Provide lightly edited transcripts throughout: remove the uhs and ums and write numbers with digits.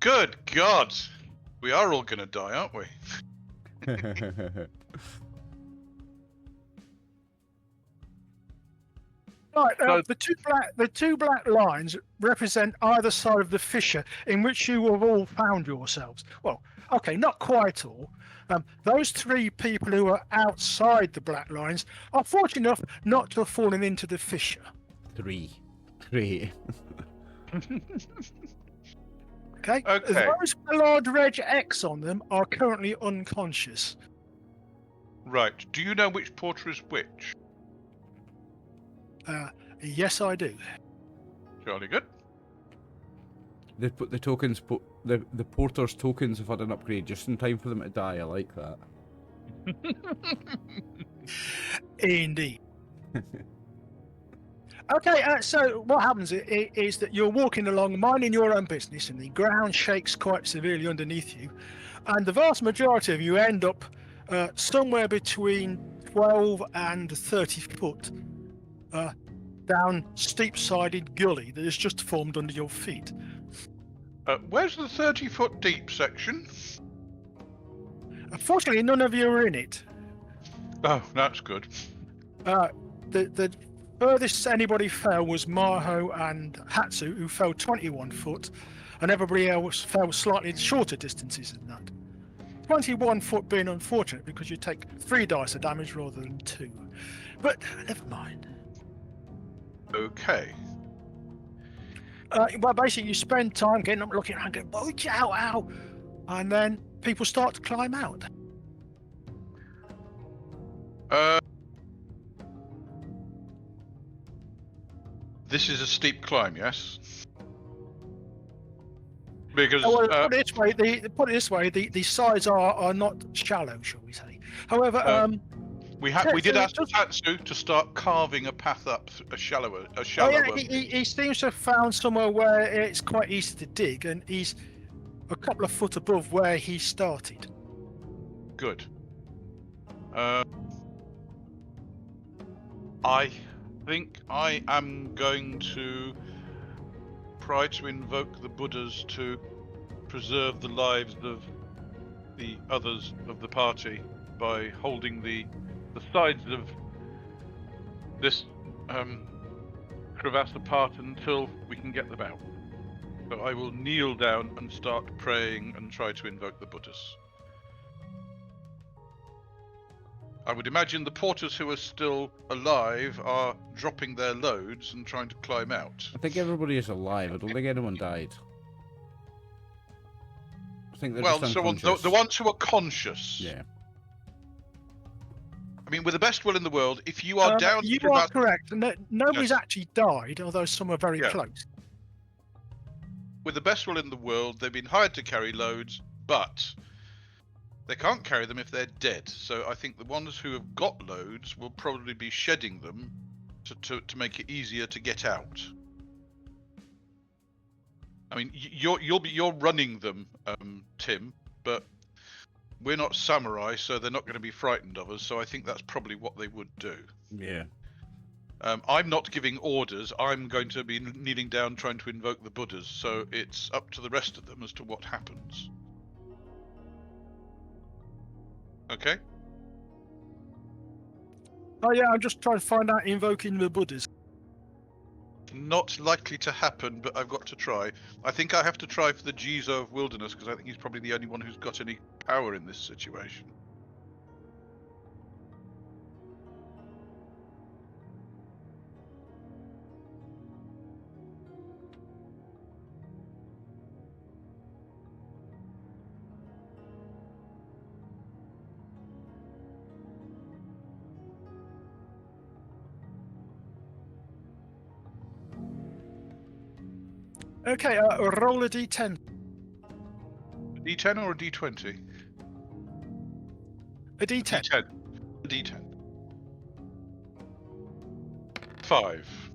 Good God! We are all gonna die, aren't we? Right, So- the two black lines represent either side of the fissure in which you have all found yourselves. Well, okay, not quite all. Those three people who are outside the black lines are fortunate enough not to have fallen into the fissure. Three. Great. Okay? Okay. Those Ballard Reg X on them are currently unconscious. Right. Do you know which porter is which? Yes, I do. Jolly good. They put the tokens. The porter's tokens have had an upgrade just in time for them to die. I like that. Indeed. Okay, so what happens is that you're walking along, minding your own business, and the ground shakes quite severely underneath you, and the vast majority of you end up somewhere between 12 and 30 foot down steep-sided gully that has just formed under your feet. Where's the 30-foot deep section? Unfortunately, none of you are in it. Oh, that's good. The furthest anybody fell was Maho and Hatsu, who fell 21 foot, and everybody else fell slightly shorter distances than that. 21 foot being unfortunate because you take 3 dice of damage rather than 2. But never mind. Okay. Well, basically, you spend time getting up, looking around, going, oh, ow, ow, and then people start to climb out. This is a steep climb, yes? Because Well, put it this way, the sides are not shallow, shall we say? However, we did ask Hatsu to start carving a path up a shallower. He seems to have found somewhere where it's quite easy to dig, and he's a couple of foot above where he started. Good. I think I am going to try to invoke the Buddhas to preserve the lives of the others of the party by holding the sides of this crevasse apart until we can get them out. So I will kneel down and start praying and try to invoke the Buddhas. I would imagine the porters who are still alive are dropping their loads and trying to climb out. I think everybody is alive. I don't think anyone died. I think they're just unconscious. The ones who are conscious. Yeah. I mean, with the best will in the world, if you are down... You are correct. Nobody's actually died, although some are very close. With the best will in the world, they've been hired to carry loads, but they can't carry them if they're dead. So I think the ones who have got loads will probably be shedding them to make it easier to get out. I mean, you're running them, Tim, but we're not samurai, so they're not going to be frightened of us. So I think that's probably what they would do. Yeah. I'm not giving orders. I'm going to be kneeling down trying to invoke the Buddhas. So it's up to the rest of them as to what happens. Okay. Oh yeah, I'm just trying to find out invoking the Buddhas. Not likely to happen, but I've got to try. I think I have to try for the Jizo of Wilderness, because I think he's probably the only one who's got any power in this situation. Okay, roll a d10. A D10 or a D20? A d10. D10. A D10. 5.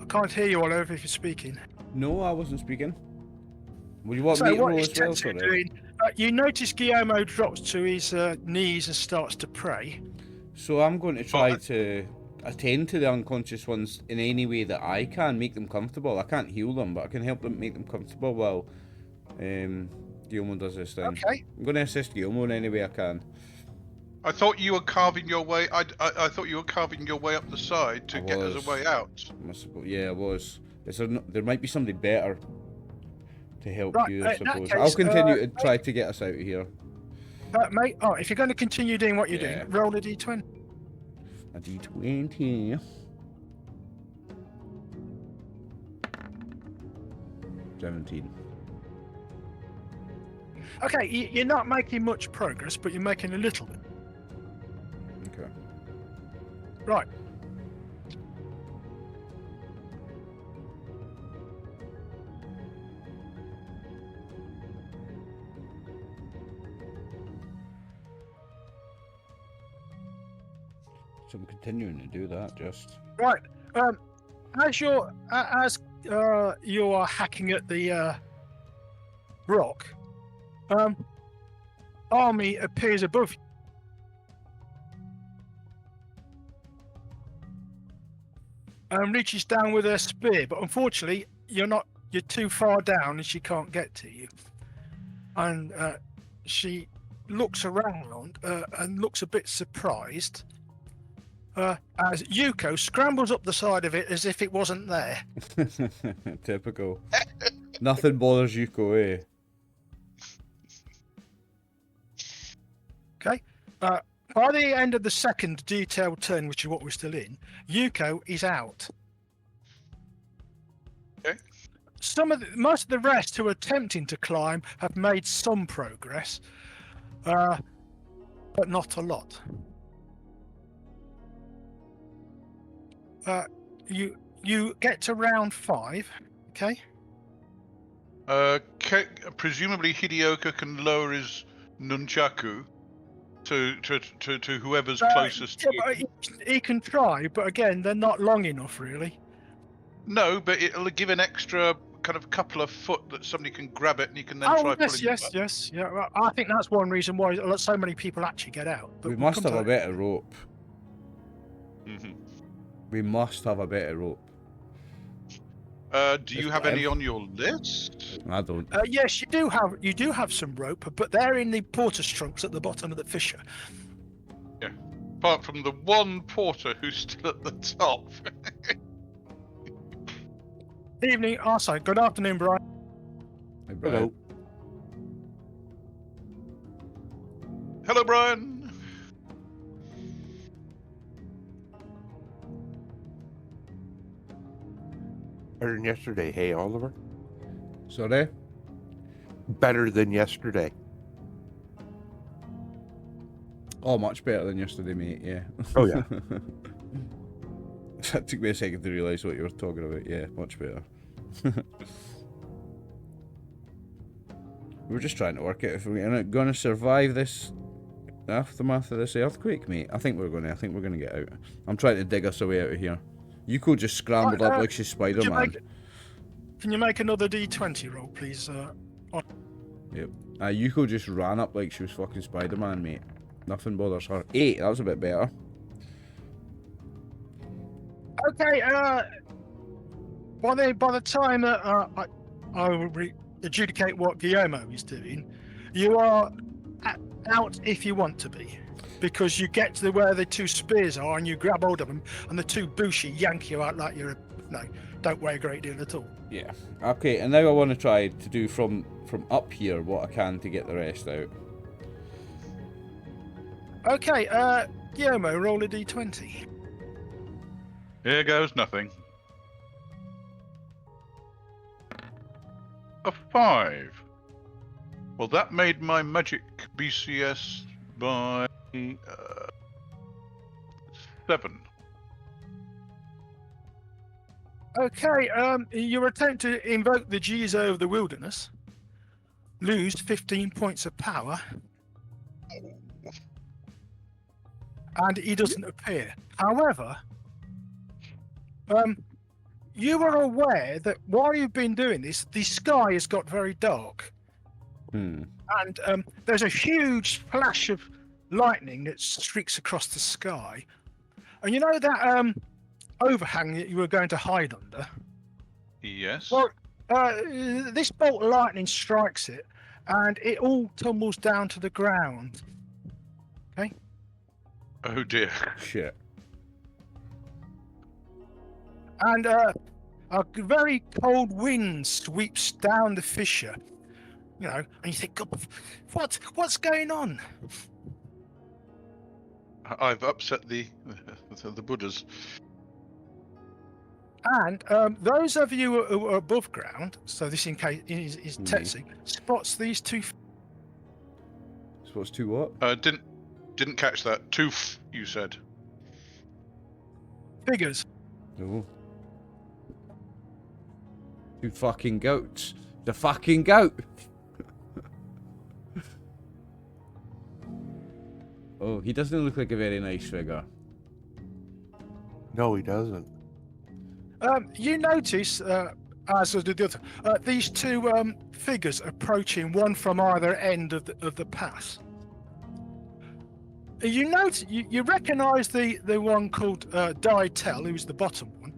I can't hear you, Oliver, if you're speaking. No, I wasn't speaking. Would you want So me to what roll is as well? Tetsu Sorry. doing? You notice Gyomo drops to his knees and starts to pray. So I'm going to try Oh, to attend to the unconscious ones in any way that I can, make them comfortable. I can't heal them, but I can help them make them comfortable while Gyomo does this thing. Okay. I'm going to assist Gyomo in any way I can. I thought you were carving your way. I thought you were carving your way up the side to get us a way out. Yeah, I was. There might be somebody better to help Right, you, I in that suppose. case, I'll continue to try to get us out of here. Mate, if you're going to continue doing what you're Yeah. doing, roll a d20. A D20. 17. Okay, you're not making much progress, but you're making a little bit. Okay. Right. So I'm continuing to do that, just. Right. As you are hacking at the rock, Army appears above you. And reaches down with her spear, but unfortunately, you're too far down, and she can't get to you. And she looks around and looks a bit surprised. As Yuko scrambles up the side of it as if it wasn't there. Typical. Nothing bothers Yuko, eh? Okay. By the end of the second detailed turn, which is what we're still in, Yuko is out. Okay. Most of the rest who are attempting to climb have made some progress, but not a lot. You get to round 5, okay? Presumably Hideyoko can lower his nunchaku to whoever's closest to yeah, he can try, but again, they're not long enough, really. No, but it'll give an extra kind of couple of foot that somebody can grab it and you can then try pulling it back. Yes. Yeah, well, I think that's one reason why so many people actually get out. But We we'll must come have to a that. better rope. Mm-hmm. We must have a better rope. Do you have any on your list? I don't. Yes, you do have some rope, but they're in the porter's trunks at the bottom of the fissure. Yeah. Apart from the one porter who's still at the top. Evening, good afternoon, Brian. Hey, Brian. Hello. Hello, Brian. Better than yesterday, hey Oliver? Sorry? Better than yesterday. Oh, much better than yesterday, mate, yeah. Oh yeah. It took me a second to realise what you were talking about. Yeah, much better. We're just trying to work out if we're going to survive this aftermath of this earthquake, mate. I think we're going to get out. I'm trying to dig us a way out of here. Yuko just scrambled up like she's Spider-Man. Can you make another D20 roll, please? Yep. Yuko just ran up like she was fucking Spider-Man, mate. Nothing bothers her. 8, that was a bit better. Okay, by the time that I will adjudicate what Gyomo is doing, you are out if you want to be, because you get to where the 2 spears are and you grab hold of them, and the 2 bushi yank you out like don't weigh a great deal at all. Yeah. Okay, and now I want to try to do from up here what I can to get the rest out. Okay, Gyomo, roll a D20. Here goes nothing. A 5. Well, that made my magic BCS by 7. Okay, your attempt to invoke the Jizo of the wilderness, lose 15 points of power, and he doesn't appear. However, you are aware that while you've been doing this, the sky has got very dark, Hmm. and there's a huge flash of lightning that streaks across the sky. And you know that overhang that you were going to hide under? Yes. Well, this bolt of lightning strikes it, and it all tumbles down to the ground. Okay. Oh dear. Shit. And a very cold wind sweeps down the fissure. You know, and you think, God, what's going on? I've upset the Buddhas. And those of you who are above ground, so this in case is Tetsu, spots these two. What's two what? Didn't catch that. Tooth, you said. Figures. Oh. Two fucking goats. The fucking goat. Oh, he doesn't look like a very nice figure. No, he doesn't. You notice, as did the other, these two figures approaching, one from either end of the path. You notice, you recognise the one called Dai Tel, who's the bottom one.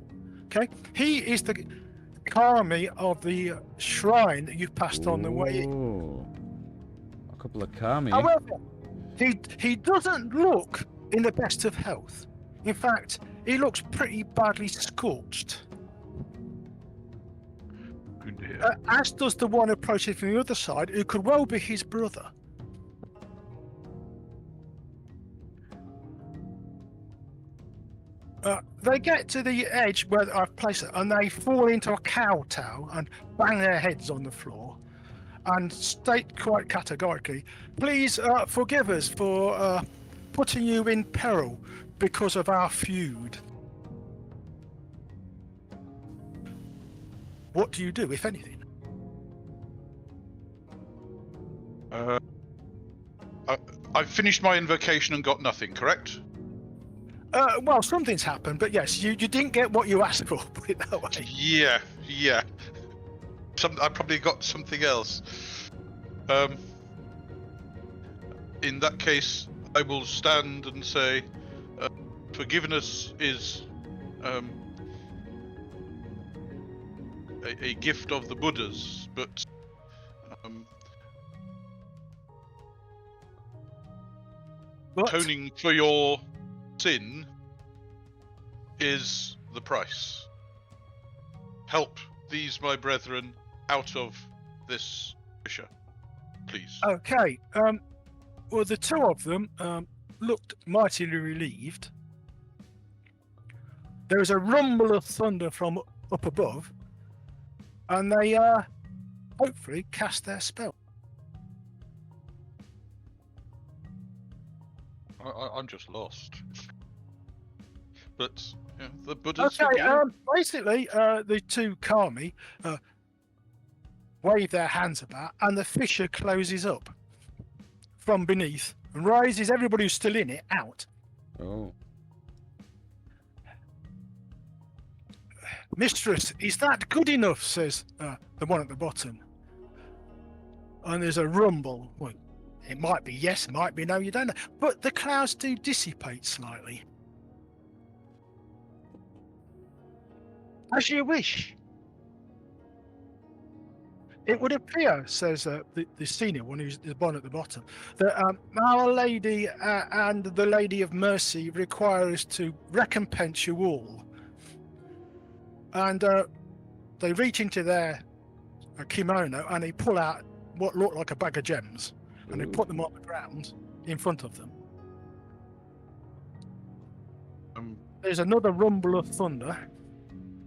Okay, he is the kami of the shrine that you've passed on the way in. Oh. A couple of kami. However, he doesn't look in the best of health. In fact, he looks pretty badly scorched. Oh dear. As does the one approaching from the other side, who could well be his brother. They get to the edge where I've placed it, and they fall into a kowtow and bang their heads on the floor, and state quite categorically, "Please forgive us for putting you in peril because of our feud." What do you do, if anything? I've finished my invocation and got nothing, correct? Well, something's happened, but yes, you didn't get what you asked for, put it that way. Yeah. I probably got something else. In that case, I will stand and say, forgiveness is a gift of the Buddhas, but atoning for your sin is the price. Help these my brethren out of this fissure, please. Okay. Well, the two of them looked mightily relieved. There was a rumble of thunder from up above, and they hopefully cast their spell. I'm just lost. But yeah, the Buddhas. Okay. Basically, the two kami wave their hands about, and the fissure closes up from beneath and raises everybody who's still in it out. Oh. "Mistress, is that good enough?" says the one at the bottom. And there's a rumble. Well, it might be yes, might be no, you don't know. But the clouds do dissipate slightly. "As you wish." "It would appear," says the senior one, who's the one at the bottom, "that Our Lady and the Lady of Mercy require us to recompense you all." And they reach into their kimono and they pull out what looked like a bag of gems, and they put them on the ground in front of them. There's another rumble of thunder,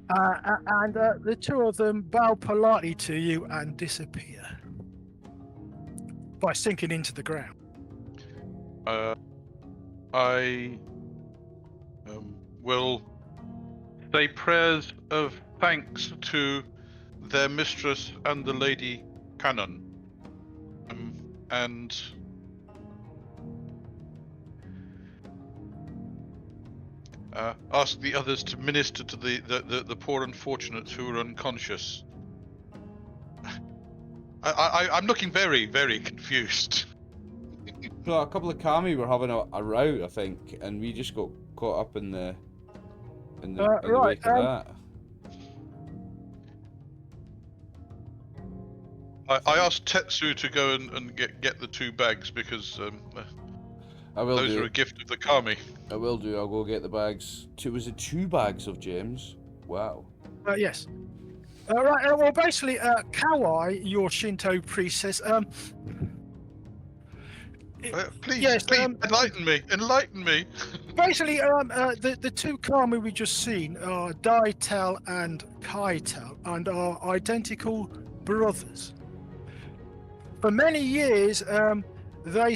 and the two of them bow politely to you and disappear by sinking into the ground. I will say prayers of thanks to their mistress and the Lady Canon, and ask the others to minister to the poor unfortunates who are unconscious. I'm looking very, very confused. So a couple of kami were having a row, I think, and we just got caught up in the right, wake of that. I asked Tetsu to go and get the 2 bags because I will those do. are a gift of the kami. I will do. I'll go get the bags. Was it 2 bags of gems? Wow. Yes. Right. Well, basically, Kawai, your Shinto priest, says, Please, yes, please, enlighten me. basically, the 2 kami we just seen are Daitel and Kaitel, and are identical brothers. For many years, they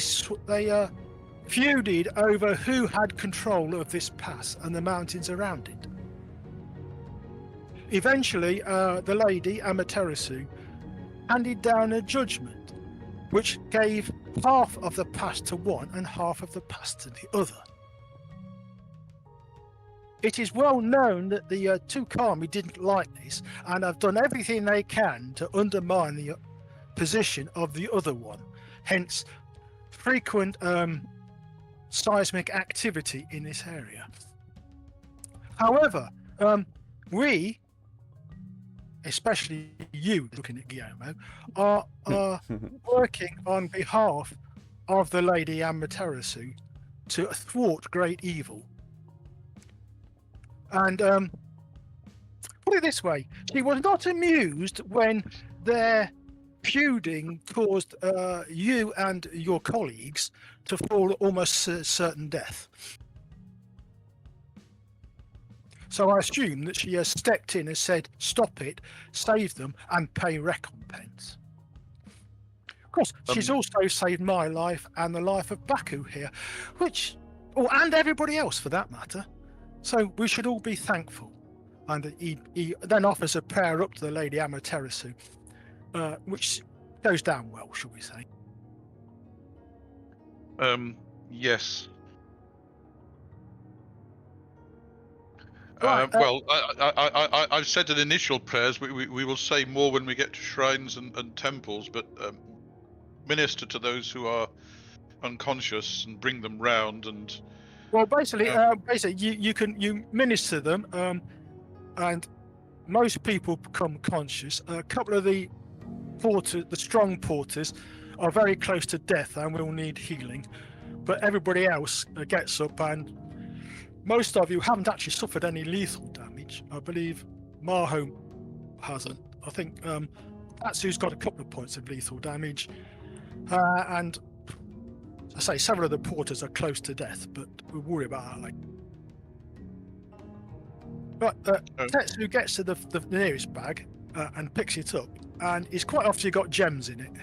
feuded over who had control of this pass and the mountains around it. Eventually, the lady Amaterasu handed down a judgment, which gave half of the pass to one and half of the pass to the other. It is well known that the 2 kami didn't like this and have done everything they can to undermine the position of the other one, hence frequent seismic activity in this area. However, we, especially you looking at Gyomo, are working on behalf of the Lady Amaterasu to thwart great evil. And put it this way, she was not amused when their feuding caused you and your colleagues to fall almost certain death. So I assume that she has stepped in and said, stop it, save them, and pay recompense. Of course, she's also saved my life and the life of Baku here, and everybody else for that matter. So we should all be thankful. And he then offers a prayer up to the Lady Amaterasu, which goes down well, shall we say. Yes. Right, well, I've said in initial prayers. We will say more when we get to shrines and temples, but minister to those who are unconscious and bring them round. And well, basically, you minister them, and most people become conscious. A couple of the strong porters, are very close to death and will need healing, but everybody else gets up, and most of you haven't actually suffered any lethal damage. I believe Maho hasn't. I think Hatsu's got a couple of points of lethal damage, and I say several of the porters are close to death, but we'll worry about that later. But Tetsu gets to the nearest bag and picks it up, and it's quite obviously got gems in it.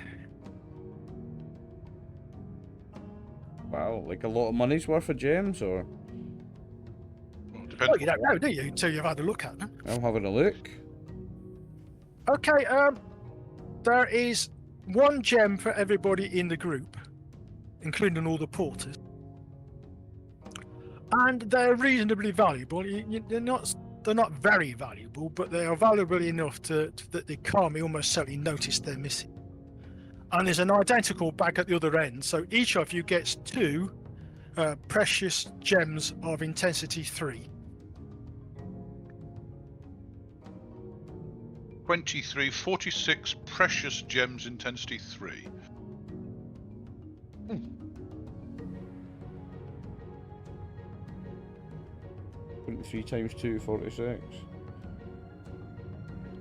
Wow, like a lot of money's worth of gems, or? depends. Well, you don't know, do you, until you've had a look at them? I'm having a look. Okay, there is 1 gem for everybody in the group, including all the porters, and they're reasonably valuable. They're not very valuable, but they are valuable enough that the kami almost certainly notice they're missing. And there's an identical bag at the other end, so each of you gets 2 precious gems of intensity 3. 23, 46 precious gems, intensity 3. 23 times 2, 46.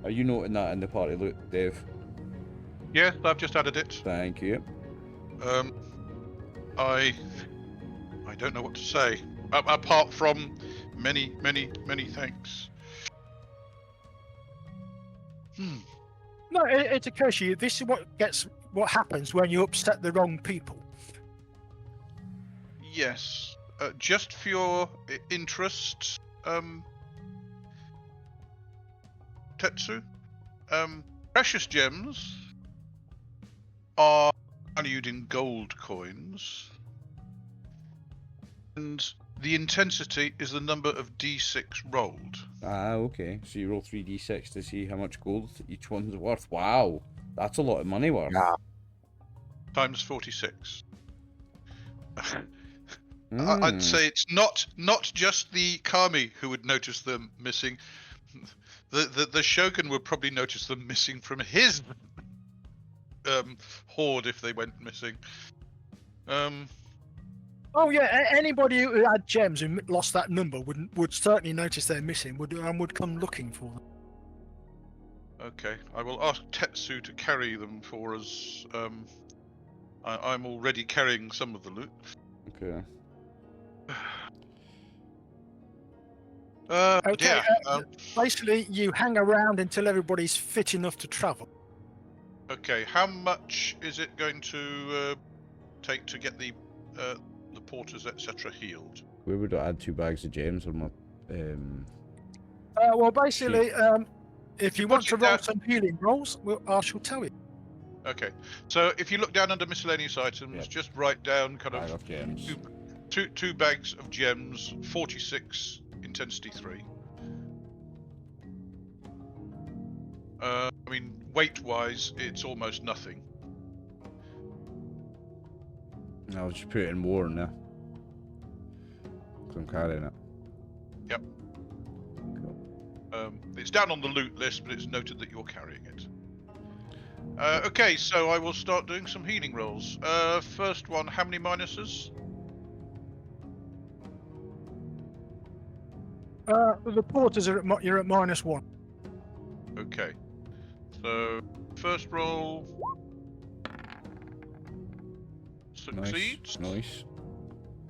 Are you noting that in the party loot, Dave? Yeah, I've just added it. Thank you. I don't know what to say apart from many thanks. No, it occurs to you, this is what happens when you upset the wrong people. Yes, just for your interest, Tetsu, precious gems are valued in gold coins. And the intensity is the number of d6 rolled. Ah, okay. So you roll 3d6 to see how much gold each one's worth. Wow, that's a lot of money worth. Yeah. Times 46. Mm. I'd say it's not just the kami who would notice them missing. The shogun would probably notice them missing from his horde if they went missing. Oh yeah, anybody who had gems who lost that number would certainly notice they're missing, would come looking for them. Okay, I will ask Tetsu to carry them for us. I'm already carrying some of the loot. Okay. Okay, Yeah. basically you hang around until everybody's fit enough to travel. Okay, how much is it going to take to get the porters, etc., healed? Where would I add 2 bags of gems on my Well, basically, if you want to Put it roll down. some healing rolls, I shall tell you. Okay, so if you look down under miscellaneous items, Yep. just write down kind bag of of gems? two bags of gems, 46 intensity 3. I mean, weight-wise, it's almost nothing. I'll just put it in war now. Because I'm carrying it. Yep. Cool. It's down on the loot list, but it's noted that you're carrying it. Okay, so I will start doing some healing rolls. First one, how many minuses? The porters are you're at -1. Okay. So, first roll succeeds. Nice.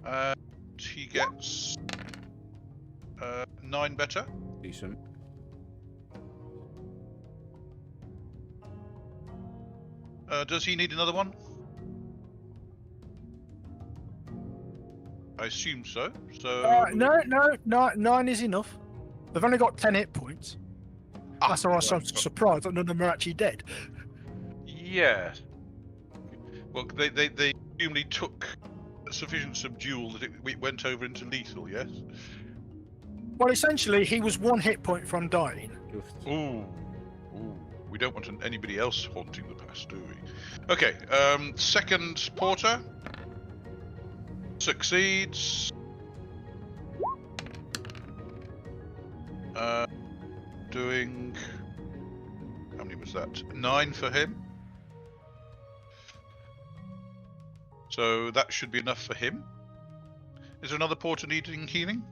And he gets 9 better. Decent. Does he need another one? I assume so. So No, 9 is enough. They've only got 10 hit points. That's why I'm so surprised that none of them are actually dead. Yeah. Well, they presumably took sufficient subdual that it went over into lethal. Yes. Well, essentially, he was 1 hit point from dying. Ooh. We don't want anybody else haunting the past, do we? Okay. Second porter succeeds. Doing. How many was that? 9 for him. So that should be enough for him. Is there another porter needing healing?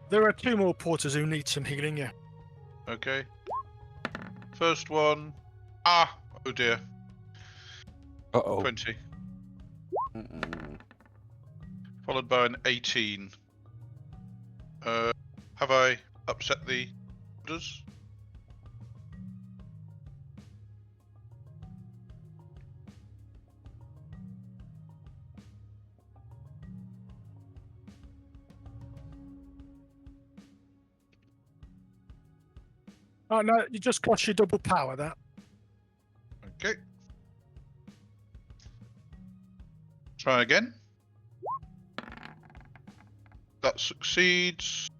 There are 2 more porters who need some healing, yeah. Okay. First one. Oh dear. Uh-oh. 20. Followed by an 18. Have I upset the orders? Oh no, you just cost you double power that. Okay. Try again. That succeeds.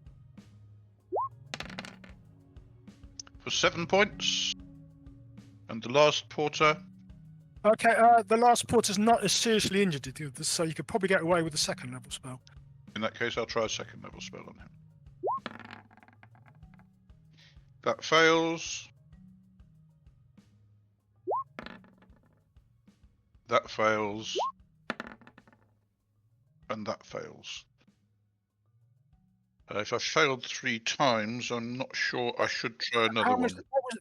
For 7 points. And the last porter. Okay, the last porter's not as seriously injured as the others, so you could probably get away with a 2nd level spell. In that case, I'll try a 2nd level spell on him. That fails. That fails. And that fails. If I failed 3 times, I'm not sure I should try another one.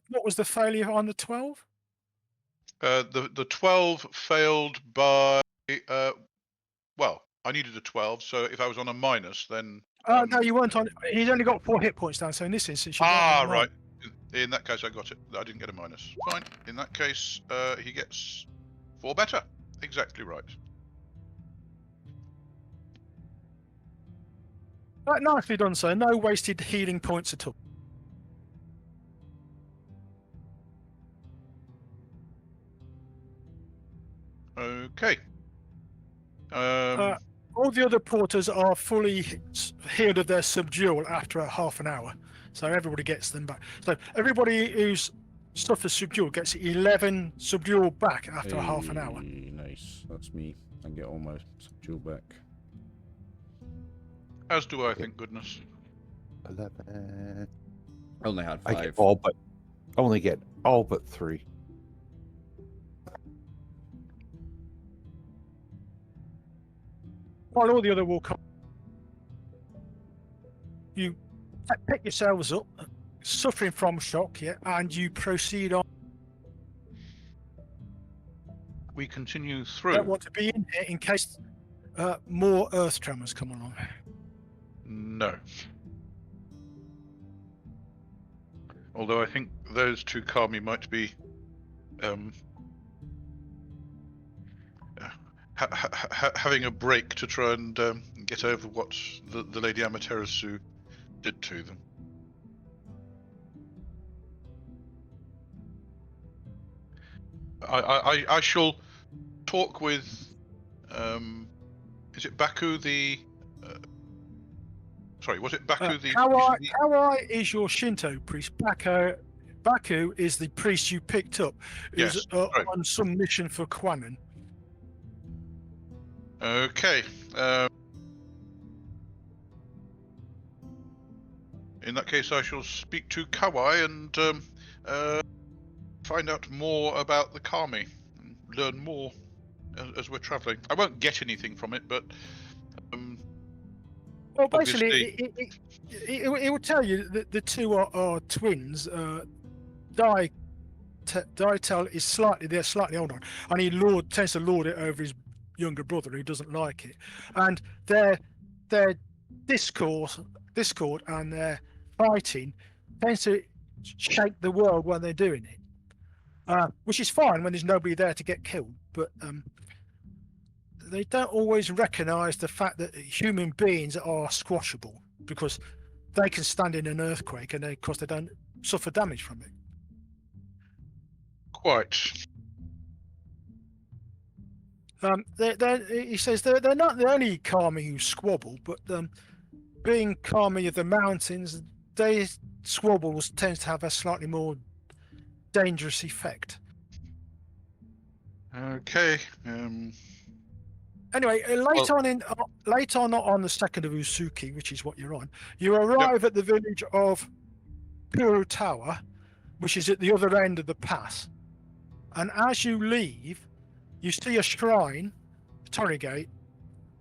What was the failure on the 12? The 12 failed by well, I needed a 12, so if I was on a minus, then No, you weren't on. He's only got 4 hit points down, so in this instance, you right. In that case, I got it. I didn't get a minus. Fine. In that case, he gets 4 better. Exactly right. Right, nicely done, sir. No wasted healing points at all. Okay. All the other porters are fully healed of their subdual after half an hour, so everybody gets them back. So everybody who's suffers subdual gets 11 subdual back after half an hour. Nice. That's me. I get all my subdual back. As do I, thank goodness. 11. I only had I 5. get only get all but 3. While all the other will come, you pick yourselves up, suffering from shock, yeah, and you proceed on. We continue Don't through. want to be in here in case more earth tremors come along. No. Although I think those two kami might be having a break to try and get over what the Lady Amaterasu did to them. I shall talk with is it Baku the sorry, was it Baku the Kawai is your Shinto priest. Baku is the priest you picked up who's Yes, right. on some mission for Kwanan. Okay. In that case, I shall speak to Kawai and find out more about the kami, and learn more as we're traveling. I won't get anything from it, but Well, basically, obviously- it will tell you that the two are twins. Daitel is slightly older, and he tends to lord it over his younger brother who doesn't like it, and their discord and their fighting tends to shake the world when they're doing it, which is fine when there's nobody there to get killed, but they don't always recognize the fact that human beings are squashable, because they can stand in an earthquake and of course they don't suffer damage from it. quite. He says they're not the only kami who squabble, but being kami of the mountains, they squabbles tends to have a slightly more dangerous effect. Okay. Anyway, late on the 2nd of Usuki, which is what you're on, you arrive at the village of Kuratawa, which is at the other end of the pass. And as you leave, you see a shrine, a torii gate,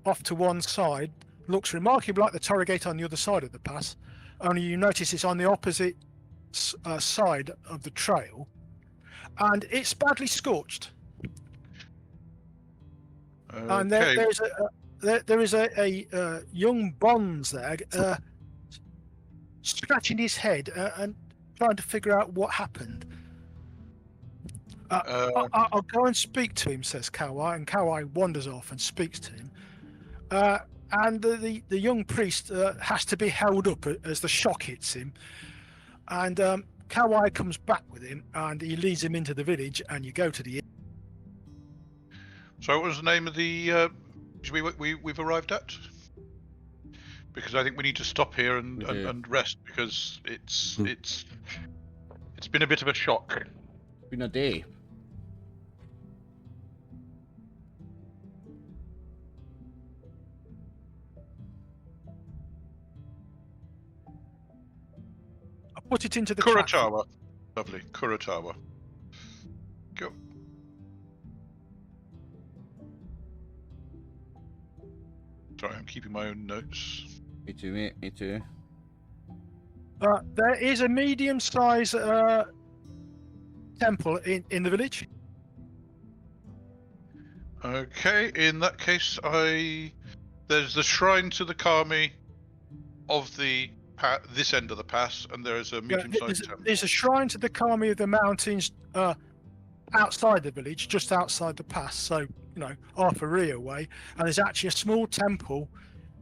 off to one side. Looks remarkably like the torii gate on the other side of the pass, only you notice it's on the opposite side of the trail, and it's badly scorched. And there is a young bonze there, scratching his head and trying to figure out what happened. I'll go and speak to him, says Kawai, and Kawai wanders off and speaks to him. And the young priest has to be held up as the shock hits him. And Kawai comes back with him, and he leads him into the village, and you go to the inn. So what was the name of the we've arrived at? Because I think we need to stop here and rest, because it's been a bit of a shock. It's been a day. I put it into the chat. Kuratawa. Lovely. Kuratawa. Go. Sorry, I'm keeping my own notes. Me too, mate. Me too. There is a medium-sized temple in the village. Okay, in that case, there's the shrine to the kami of the this end of the pass, and there is a medium-sized temple. There's a shrine to the kami of the mountains outside the village, just outside the pass, so half a ri away, and there's actually a small temple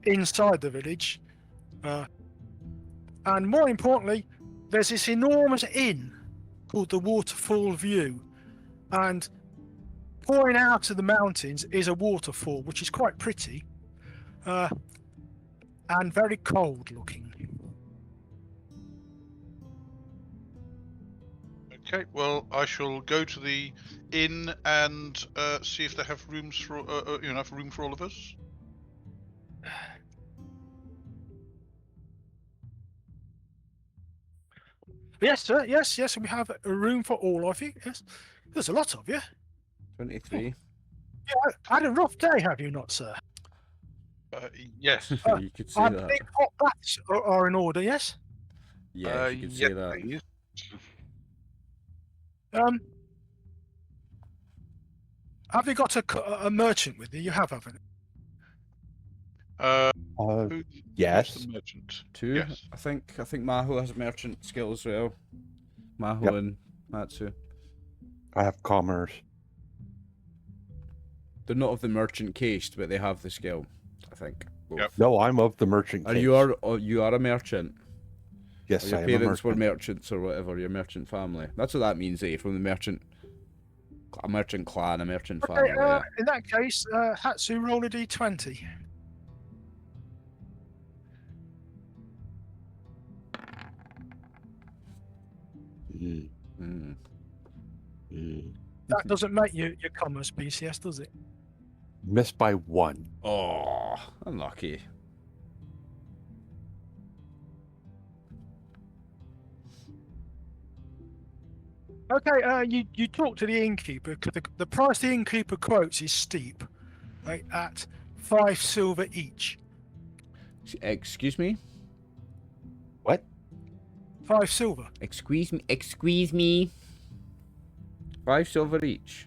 inside the village, and more importantly, there's this enormous inn called the Waterfall View, and pouring out of the mountains is a waterfall, which is quite pretty, and very cold looking. Okay, well, I shall go to the inn and see if they have rooms for enough room for all of us. Yes, sir. Yes. We have a room for all of you. Yes, there's a lot of you. 23. Yeah, had a rough day, have you not, sir? Yes. You could say I that. think hot baths are in order. Yes. Yes, you could say that. please. Have you got a merchant with you? You have, haven't you? Who's Yes. the merchant? 2. Yes. I think Maho has merchant skill as well. Maho Yep. and Hatsu. I have commerce. They're not of the merchant caste, but they have the skill. I think. Both. Yep. No, I'm of the merchant. You are a merchant. Yes, Or I your am a parents were merchant. merchants or whatever. Your merchant family. That's what that means, eh? From the merchant, a merchant clan, a merchant Okay. family. Yeah. In that case, Hatsu, roll a d20. Mm, Mm. mm. That doesn't make you your commerce BCS, does it? Missed by 1. Oh, unlucky. Okay, you talk to the innkeeper, because the price the innkeeper quotes is steep, right, at 5 silver each. Excuse me. What? 5 silver. Excuse me. Excuse me. 5 silver each.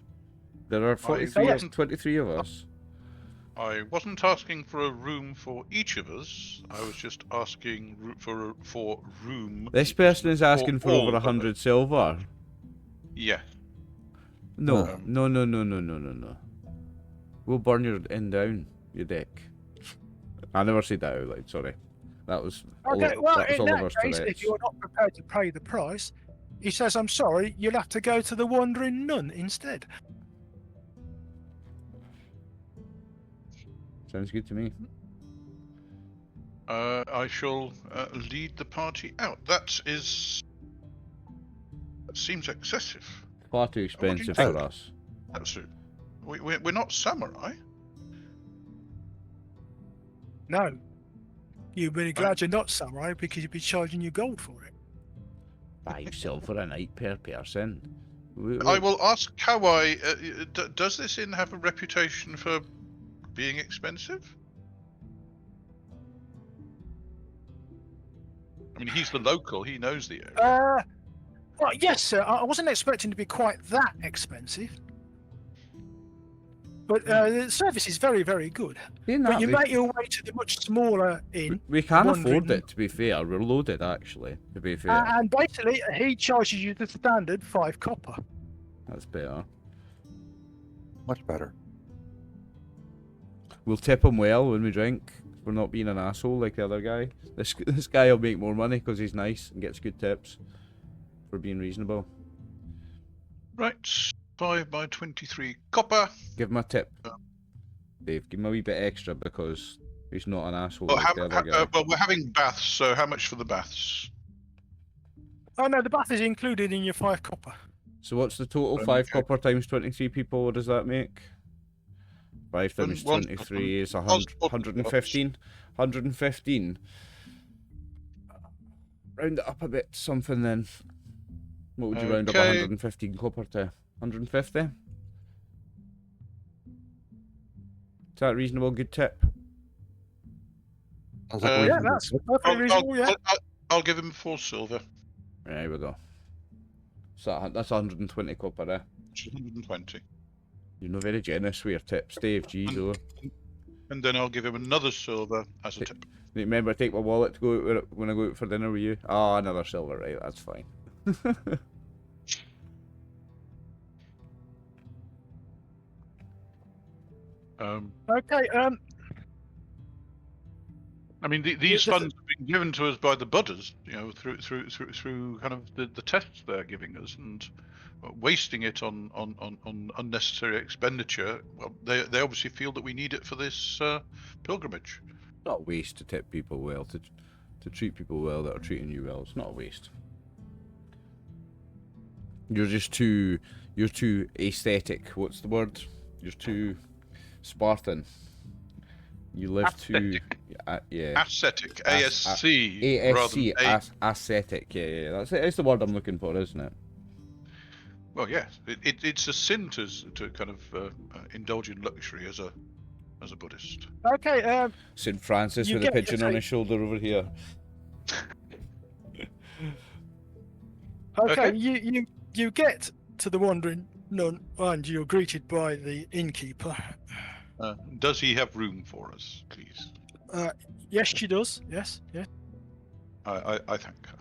There are 23 of us. I wasn't asking for a room for each of us. I was just asking for room. This person is asking for all over of us. 100 silver. Yeah. No, Um, no. We'll burn your inn down, you dick. I never said that out loud, sorry. That was Okay, well, that was in that Oliver's case, Tourette's. if you're not prepared to pay the price, he says, I'm sorry, you'll have to go to the Wandering Nun instead. Sounds good to me. I shall lead the party out. That seems excessive. Far too What do you expensive think? for us. Hatsu, we're not samurai. No. You'd be glad you're not samurai because you'd be charging you gold for it. 5 silver a night per person. I will ask Kawai. Does this inn have a reputation for being expensive? I mean, he's the local. He knows the area. Well, yes, sir. I wasn't expecting to be quite that expensive. But the service is very, very good. But you make your way to the much smaller inn. We can Wandering afford it, to be fair. We're loaded, actually, to be fair. And basically, he charges you the standard 5 copper. That's better. Much better. We'll tip him well when we drink. We're not being an asshole like the other guy. This guy will make more money because he's nice and gets good tips for being reasonable. Right. 5 by 23 copper. Give him a tip, Dave. Give him a wee bit extra because he's not an asshole Well, like the other guy. well, we're having baths, so how much for the baths? Oh, no, the bath is included in your 5 copper. So what's the total? Okay. 5 copper times 23 people. What does that make? 5 times One- 23 is one- 115. 115. Round it up a bit, something then. What would you round up Okay. 115 copper to? 150? Is that a reasonable, good tip? Sounds like Uh, a Yeah, reasonable that's tip. perfectly reasonable, yeah. I'll give him 4 silver. There we go. So that's 120 copper there. 120. You're not very generous with your tips, Dave. Jeez, oh. And then I'll give him another silver as a tip. Remember, take my wallet to go out when I go out for dinner with you. Ah, another silver, right? That's fine. Okay, I mean, these the- funds have given to us by the Buddhas, through kind of the tests they're giving us, and wasting it on unnecessary expenditure. Well, they obviously feel that we need it for this pilgrimage. Not a waste to tip people well, to treat people well that are treating you well. It's not a waste. You're too aesthetic. What's the word? You're too Spartan. You live Ascetic. yeah. Ascetic, ASC, rather ASC, than ascetic. Yeah. That's it. It's the word I'm looking for, isn't it? Well, yes, it's a sin to kind of indulge in luxury as a Buddhist. Okay. St. Francis You with a get to pigeon on take- his shoulder over here. Okay. Okay. You get to the Wandering Nun, and you're greeted by the innkeeper. Does he have room for us, please? Yes, she does. Yes. I thank her.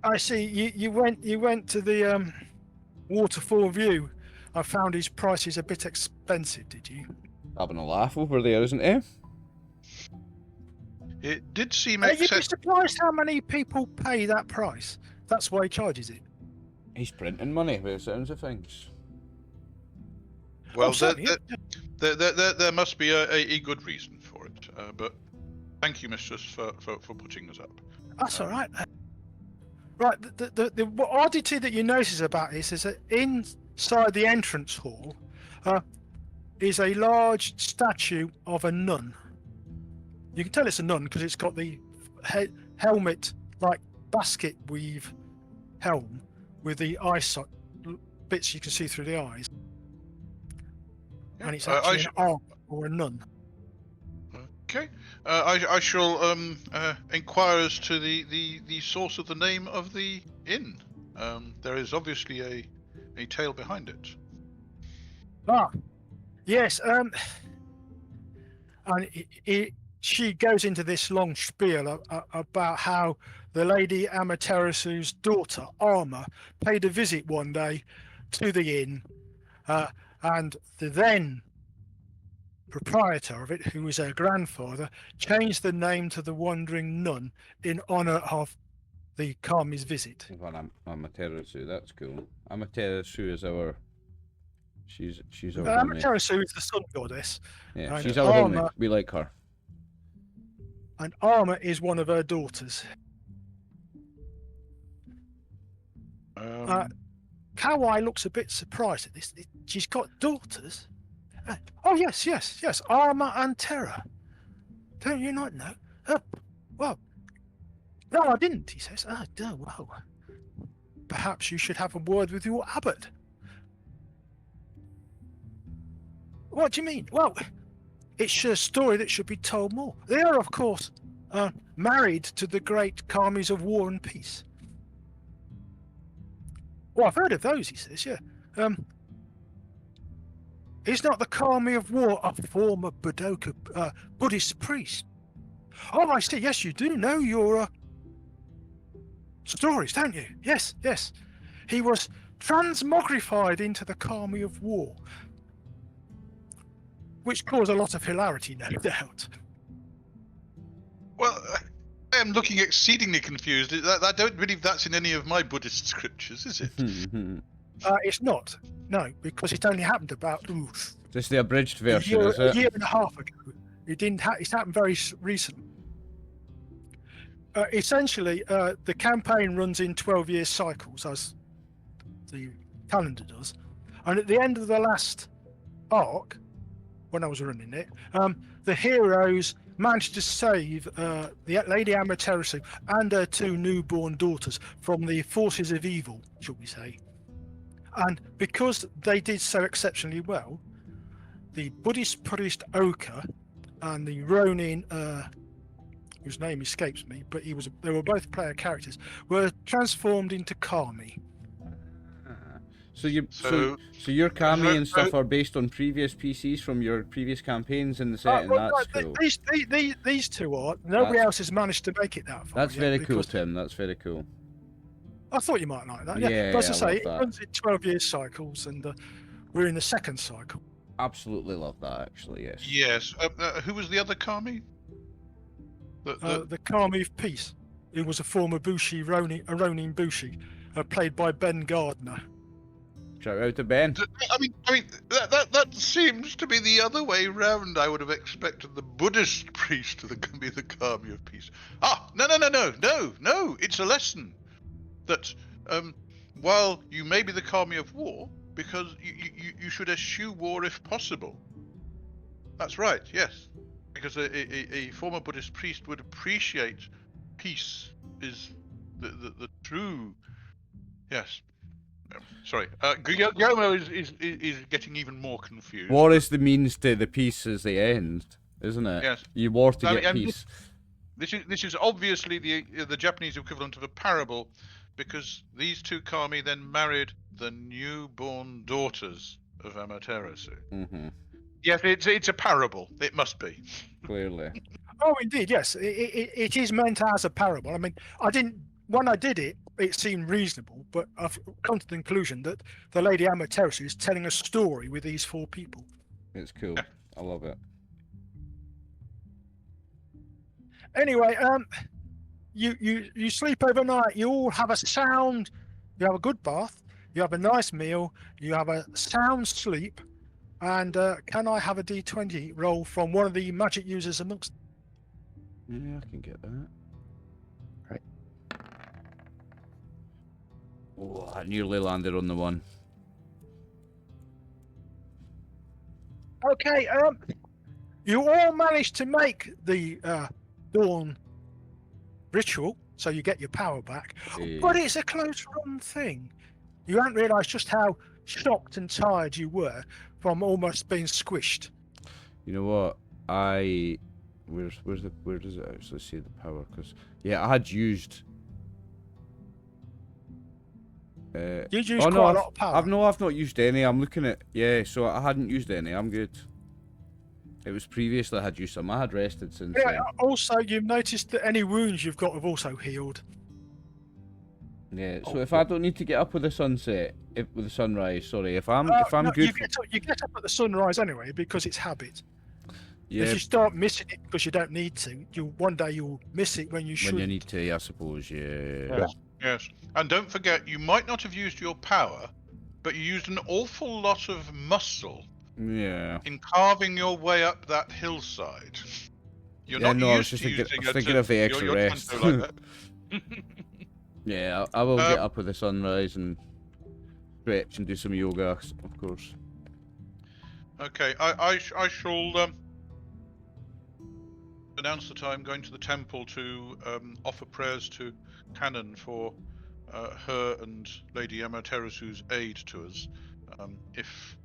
I see. You went to the waterfall view. I found his prices a bit expensive. Did you? Having a laugh over there, isn't he? It did seem You'd be excessive. surprised how many people pay that price. That's why he charges it. He's printing money by the sounds of things. Well, certainly, there must be a good reason for it. But thank you, mistress, for putting us up. That's all right. Right. The oddity that you notice about this is that inside the entrance hall is a large statue of a nun. You can tell it's a nun because it's got the helmet, like basket weave helm, with the eye bits you can see through the eyes. And it's actually an arm or a nun. Okay. I shall inquire as to the source of the name of the inn. There is obviously a tale behind it. Yes. And she goes into this long spiel about how the Lady Amaterasu's daughter, Arma, paid a visit one day to the inn, and the then proprietor of it, who was her grandfather, changed the name to the Wandering Nun in honor of the Kami's visit. Well, Amaterasu, that's cool. Amaterasu is our... She's our homie. Amaterasu is the sun goddess. Yeah, and she's our homie. Arma- We like her. And Arma is one of her daughters. Kawai looks a bit surprised at this. She's got daughters? Oh, yes. Arma and Terra. Don't you not know? Well, no, I didn't, he says. Oh, well. Perhaps you should have a word with your abbot. What do you mean? Well, it's a story that should be told more. They are, of course, married to the great Kamis of War and Peace. Well, I've heard of those, he says, yeah. Is not the Kami of War a former Buddhist priest? Oh, I see. Yes, you do know your stories, don't you? Yes. He was transmogrified into the Kami of War, which caused a lot of hilarity, no doubt. Well, I am looking exceedingly confused. I don't believe that's in any of my Buddhist scriptures, is it? It's not. No, because it only happened about Just the abridged version, is a it? year and a half ago. It didn't. It's happened very recently. Essentially, the campaign runs in 12-year cycles, as the calendar does. And at the end of the last arc, when I was running it, the heroes managed to save the Lady Amaterasu and her two newborn daughters from the forces of evil, shall we say. And because they did so exceptionally well, the Buddhist priest Oka and the Ronin, whose name escapes me, but they were both player characters, were transformed into Kami. So your Kami and stuff are based on previous PCs from your previous campaigns in the set, and that's cool. These two are. Nobody else has managed to make it that far. That's very cool, Tim. That's very cool. I thought you might like that. Yeah, but as I say, it love that. runs in 12-year cycles, and we're in the second cycle. Absolutely love that, actually, yes. Yes. Who was the other Kami? the Kami of Peace, who was a former Ronin Bushi, played by Ben Gardner. Shout out to Ben. I mean, that seems to be the other way round. I would have expected the Buddhist priest to be the Kami of Peace. No! It's a lesson that while you may be the Kami of War, because you should eschew war if possible. That's right. Yes, because a former Buddhist priest would appreciate peace is the true. Yes. Sorry, Gyomo is getting even more confused. War is the means to the peace is the end, isn't it? Yes. You war to get peace. This is obviously the Japanese equivalent of a parable, because these two Kami then married the newborn daughters of Amaterasu. Mm-hmm. Yes, it's a parable. It must be. Clearly. Oh, indeed, yes. It is meant as a parable. I mean, when I did it, it seemed reasonable, but I've come to the conclusion that the Lady Amaterasu is telling a story with these four people. It's cool. I love it. Anyway, you sleep overnight. You all have a sound. You have a good bath. You have a nice meal. You have a sound sleep. And can I have a D20 roll from one of the magic users amongst? Yeah, I can get that. Right. Oh, I nearly landed on the one. Okay, you all managed to make the dawn ritual, so you get your power back. But it's a close run thing. You hadn't realised just how shocked and tired you were from almost being squished. You know what? Where does it actually say the power? Because I had used. You used quite a lot of power. I've not used any. I'm looking at so I hadn't used any. I'm good. It was previously I had used some. I had rested since. Yeah. Also, you've noticed that any wounds you've got have also healed. Yeah. So if I don't need to get up with the sunset, with the sunrise, sorry. If I'm good. You get up at the sunrise anyway because it's habit. Yeah. If you start missing it because you don't need to, one day you'll miss it when you should. When you need to, I suppose. Yeah. Yes. And don't forget, you might not have used your power, but you used an awful lot of muscle. Yeah. In carving your way up that hillside. You're not I was used just to thinking of the extra your rest. like that. Yeah, I will get up with the sunrise and stretch and do some yoga, of course. Okay, I shall announce that I'm going to the temple to offer prayers to Canon for her and Lady Amaterasu's aid to us, if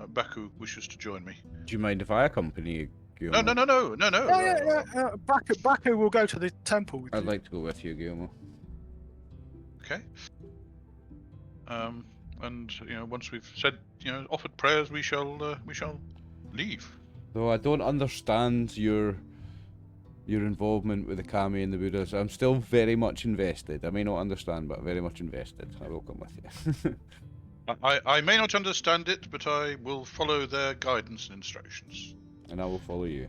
Baku wishes to join me. Do you mind if I accompany you, Gyomo? No. Baku will go to the temple with you. I'd like to go with you, Gyomo. Okay. And once we've said, offered prayers, we shall leave. Though I don't understand your involvement with the Kami and the Buddhas, I'm still very much invested. I may not understand, but very much invested. I will come with you. I may not understand it, but I will follow their guidance and instructions. And I will follow you.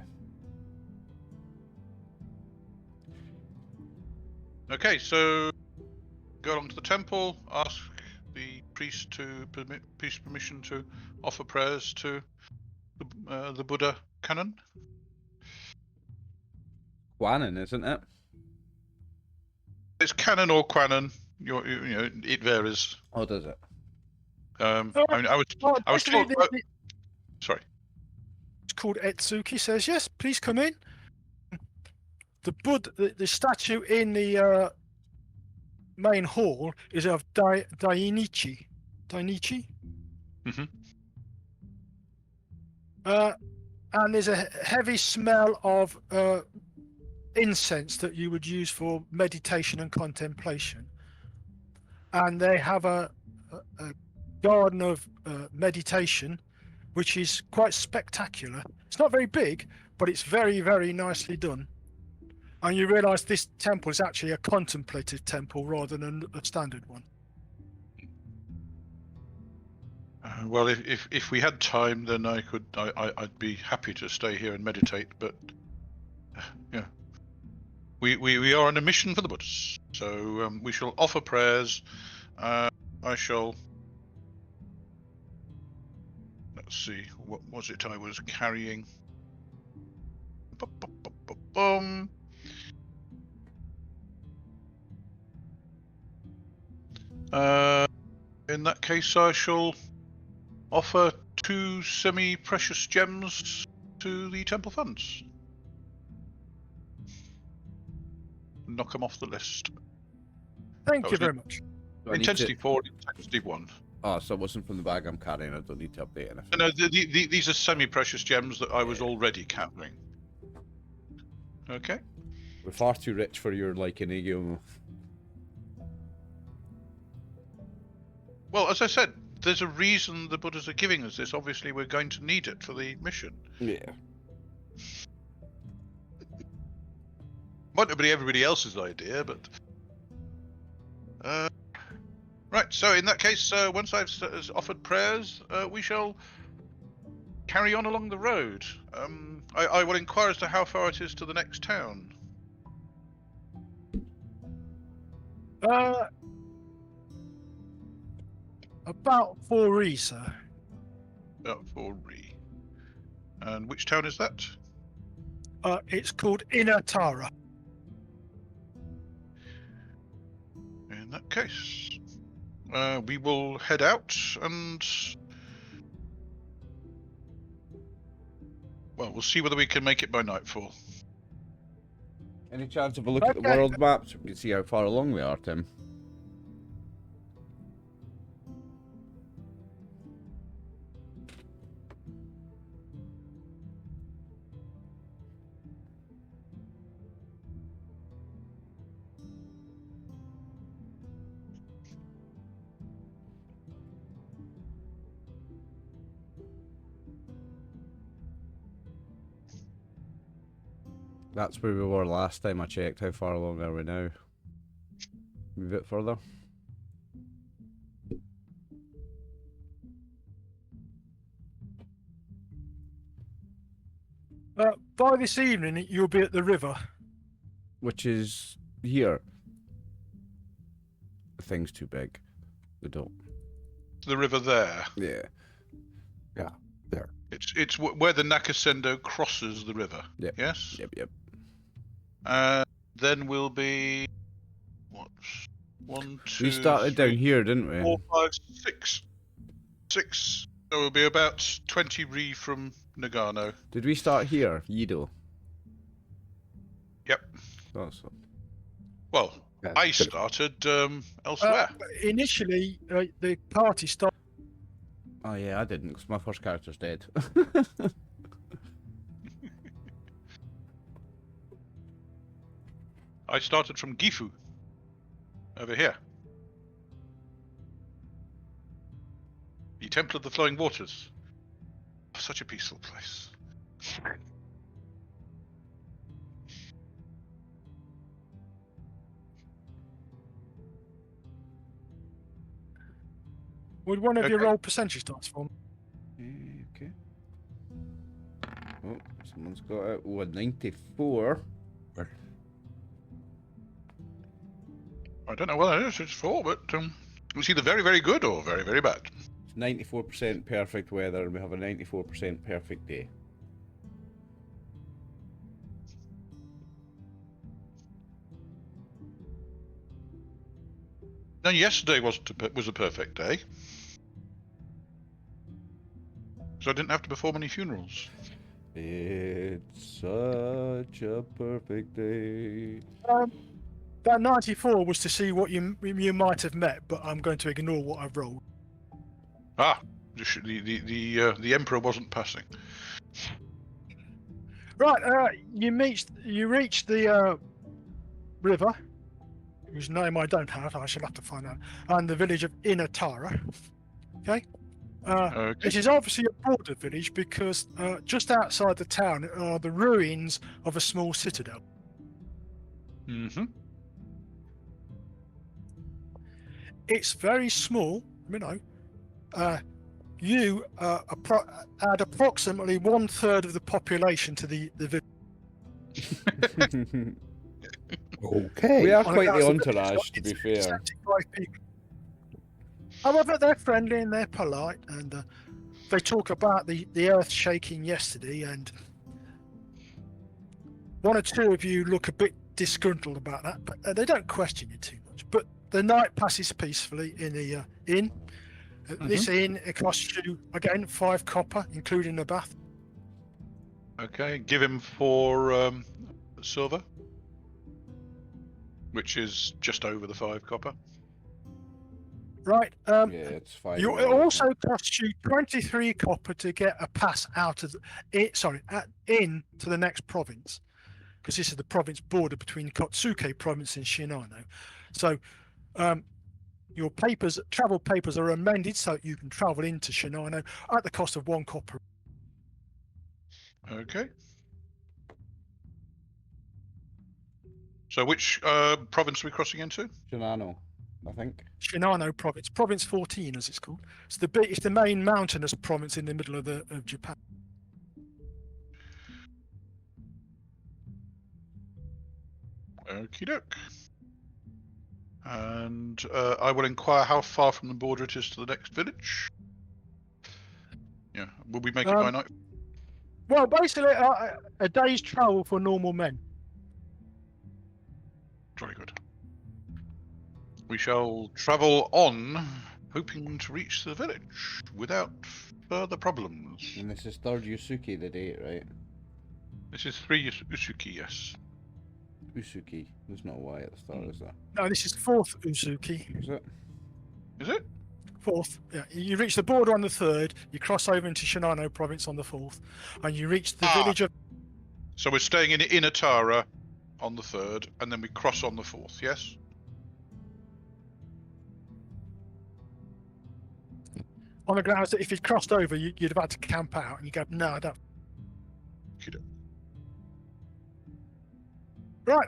Okay, so go along to the temple, ask the priest permission to offer prayers to the Buddha Canon. Quanon, isn't it? It's Canon or Quanon. It varies. Oh, does it? I was told. Sorry. It's called Etsuki. Says yes. Please come in. The Buddha, the statue in the main hall is of Dainichi. Dainichi. Mm-hmm. And there's a heavy smell of incense that you would use for meditation and contemplation. And they have a garden of meditation, which is quite spectacular. It's not very big, but it's very, very nicely done. And you realise this temple is actually a contemplative temple rather than a standard one. Well, if we had time, then I'd be happy to stay here and meditate. But We are on a mission for the Buddhas, so we shall offer prayers. I shall. Let's see, what was it I was carrying? In that case, I shall offer 2 semi-precious gems to the temple funds. Knock them off the list. Thank That you was very much. Do I need Intensity to- 4, intensity 1. Oh, so it wasn't from the bag I'm carrying. I don't need to update anything. No, these are semi-precious gems that I was already carrying. Okay. We're far too rich for your liking, Gyomo. Well, as I said, there's a reason the Buddhas are giving us this. Obviously, we're going to need it for the mission. Yeah. Might not be everybody else's idea, but... Right, so in that case, once I've offered prayers, we shall carry on along the road. I will inquire as to how far it is to the next town. About 4 sir. About 4 Re. And which town is that? It's called Menatawa. In that case, we will head out and... Well, we'll see whether we can make it by nightfall. Any chance of a look at the Okay. world map so we can see how far along we are, Tim? That's where we were last time I checked. How far along are we now? A bit further. By this evening, you'll be at the river. Which is here. The thing's too big. They don't. The river there. Yeah. It's where the Nakasendo crosses the river. Yep. Yes? Yep. Then we'll be... What? 1, 2, We started 3, down here, didn't we? 4, 5, 6. 6. So we'll be about 20 Re from Nagano. Did we start here, Yido? Yep. Oh, so. Well, That's I good. started elsewhere. Initially, the party started. Oh yeah, I didn't, because my first character's dead. I started from Gifu. Over here. The Temple of the Flowing Waters. Such a peaceful place. Would one of you Okay. roll percentage dice for me? Okay. Oh, someone's got it. Oh, a 94. I don't know what it is it's for, but it's either very, very good or very, very bad. It's 94% perfect weather, and we have a 94% perfect day. Now, yesterday was a perfect day. So I didn't have to perform any funerals. It's such a perfect day. That 94 was to see what you might have met, but I'm going to ignore what I've rolled. Ah, the Emperor wasn't passing. Right, you reach the river, whose name I don't have. I shall have to find out. And the village of Menatawa. Okay. Okay. It is obviously a border village because just outside the town are the ruins of a small citadel. Mm-hmm. It's very small, you know. You add approximately 1/3 of the population to the village. Okay. We are On quite account the of the village, entourage, to it's be fair. 75 people. However, they're friendly and they're polite, and they talk about the earth shaking yesterday, and one or two of you look a bit disgruntled about that, but they don't question you too much. But the night passes peacefully in the inn. This inn, it costs you, again, 5 copper, including a bath. Okay, give him 4 silver, which is just over the 5 copper. Right. Yeah, it's 5. It also costs you 23 copper to get a pass out of in to the next province, because this is the province border between Kotsuke province and Shinano. So your travel papers are amended so you can travel into Shinano at the cost of 1 copper. Okay. So which province are we crossing into? Shinano, I think. Shinano province, province 14 as it's called. It's the main mountainous province in the middle of Japan. Okie doke. And I will inquire how far from the border it is to the next village. Yeah, will we make it by night? Well, basically, a day's travel for normal men. Very good. We shall travel on, hoping to reach the village without further problems. And this is 3rd Yusuke the date, right? This is 3 Usuki, yes. Usuki. There's no Y at the start, is there? No, this is 4th Usuki. Is it? Is it? 4th, yeah. You reach the border on the 3rd, you cross over into Shinano province on the 4th, and you reach the village of... So we're staying in Inatara on the 3rd, and then we cross on the 4th, yes? On the grounds that if you'd crossed over, you'd have had to camp out, and you go, no, I don't. Kiddo. Right,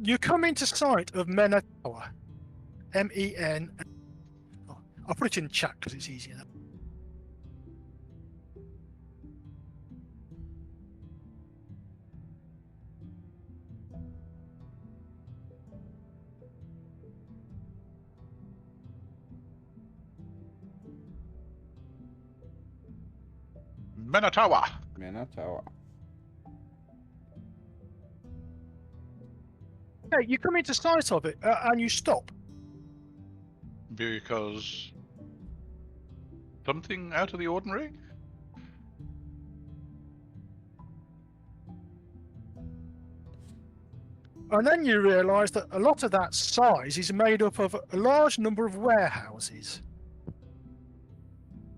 you come into sight of Menatawa. M-E-N... Oh, I'll put it in chat because it's easier. Menatawa. Menatawa. Yeah, you come into sight of it, and you stop. Because something out of the ordinary? And then you realise that a lot of that size is made up of a large number of warehouses,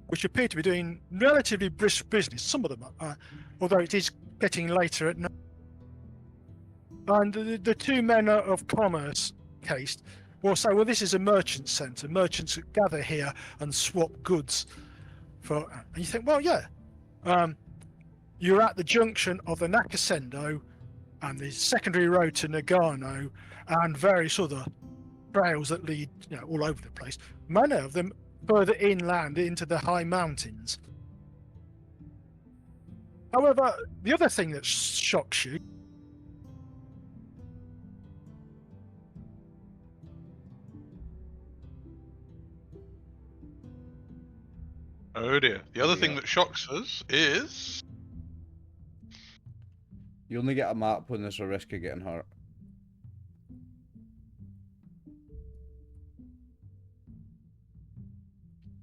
which appear to be doing relatively brisk business. Some of them are, although it is getting later at night. And the 2 men of commerce case will say, well, this is a merchant centre. Merchants gather here and swap goods. And you think, well, yeah. You're at the junction of the Nakasendo and the secondary road to Nagano and various other trails that lead all over the place. Many of them further inland into the high mountains. However, the other thing that shocks you Oh dear. The other thing that shocks us is... You only get a map when there's a risk of getting hurt.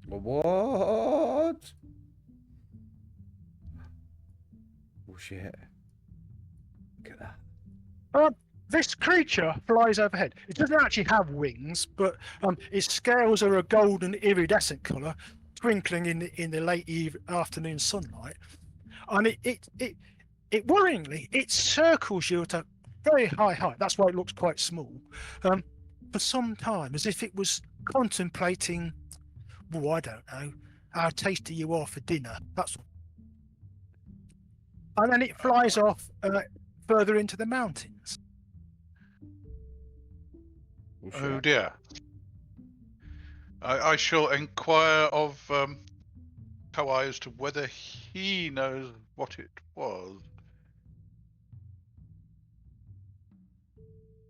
What? Oh shit. Look at that. This creature flies overhead. It doesn't actually have wings, but its scales are a golden iridescent colour, twinkling in the late afternoon sunlight. And it worryingly, it circles you at a very high height. That's why it looks quite small. For some time, as if it was contemplating, well, I don't know, how tasty you are for dinner. That's all. And then it flies off further into the mountains. Oh dear. I shall inquire of Kawai as to whether he knows what it was.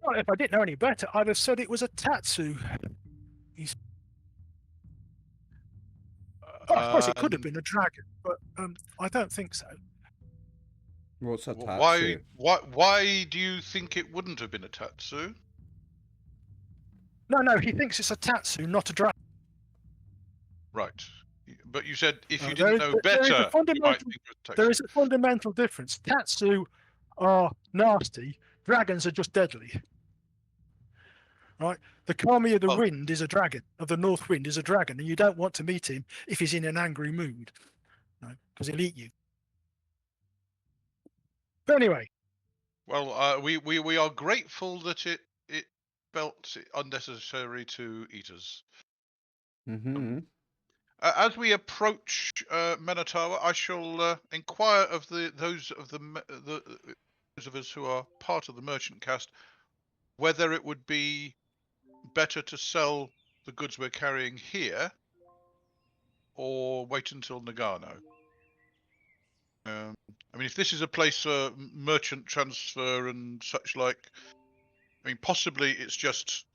Well, if I didn't know any better, I'd have said it was a Tatsu. Well, of course, it could have been a dragon, but I don't think so. What's a Why? Tatsu? Why do you think it wouldn't have been a Tatsu? No, he thinks it's a Tatsu, not a dragon. Right. But you said if you there didn't is- know there is a better, you might fundamental- think it was a Tatsu. There is a fundamental difference. Tatsu are nasty. Dragons are just deadly. Right? The Kami of the Oh. wind is a dragon, of the north wind is a dragon, and you don't want to meet him if he's in an angry mood, because he'll eat you. But anyway, Well, we are grateful that it felt unnecessary to eat us. Mm-hmm. As we approach Menatawa, I shall inquire of those of us who are part of the merchant caste whether it would be better to sell the goods we're carrying here or wait until Nagano. I mean, if this is a place for merchant transfer and such like, I mean, possibly it's just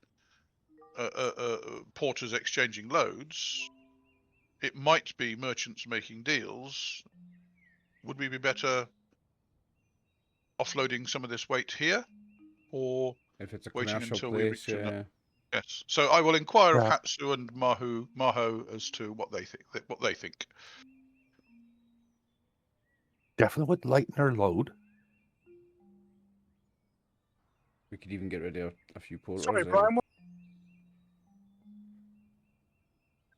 porters exchanging loads. It might be merchants making deals. Would we be better offloading some of this weight here, or If it's a waiting commercial until we place, reach yeah. Yes. So I will inquire of Yeah. Hatsu and Maho as to what they think. Definitely would lighten our load. We could even get rid of a few porters. sorry, Brian.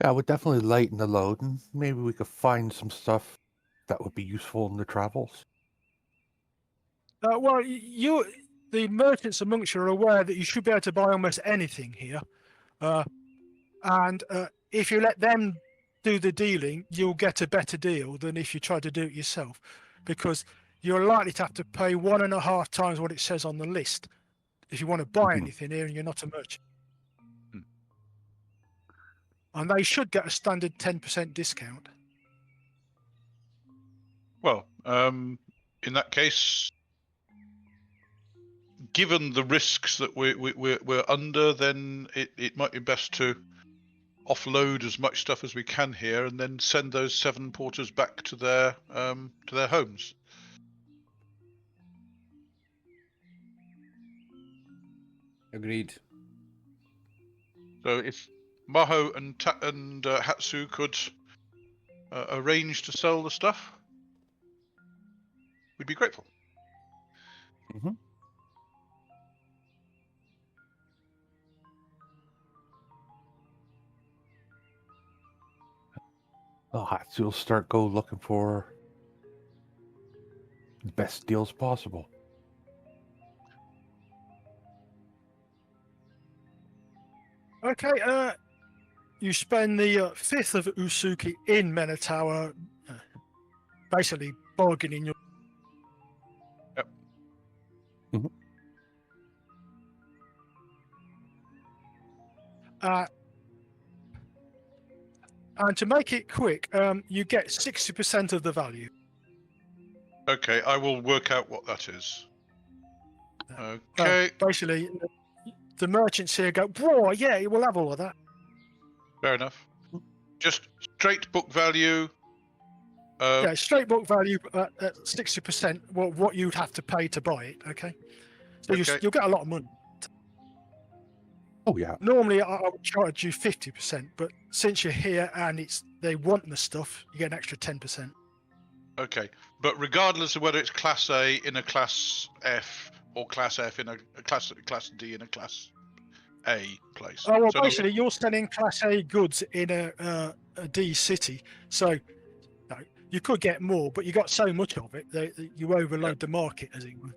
Yeah, it would definitely lighten the load, and maybe we could find some stuff that would be useful in the travels. Well, the merchants amongst you are aware that you should be able to buy almost anything here, and if you let them do the dealing, you'll get a better deal than if you try to do it yourself, because you're likely to have to pay 1.5 times what it says on the list if you want to buy Mhm. anything here and you're not a merchant. Hmm. And they should get a standard 10% discount. Well, in that case, given the risks that we're under, then it might be best to offload as much stuff as we can here, and then send those 7 porters back to their homes. Agreed. So if Maho and Hatsu could arrange to sell the stuff, we'd be grateful. Mhm. Well, Hatsu will start looking for the best deals possible. Okay, you spend the 5th of Usuki in Menatawa, basically bargaining your. Yep. Mhm. And to make it quick, you get 60% of the value. Okay, I will work out what that is. Okay, Basically, the merchants here go, "Whoa, yeah, we'll have all of that." fair enough. Just straight book value. Yeah, straight book value at 60%. What you'd have to pay to buy it. Okay, so Okay. you'll get a lot of money. Oh yeah. Normally, I would charge you 50%, but since you're here and they want the stuff, you get an extra 10%. Okay, but regardless of whether it's Class A in a Class F or Class F in a Class D in a Class A place. Oh well, So basically, you're selling Class A goods in a D city, so you could get more, but you got so much of it that you overload the market, as it were.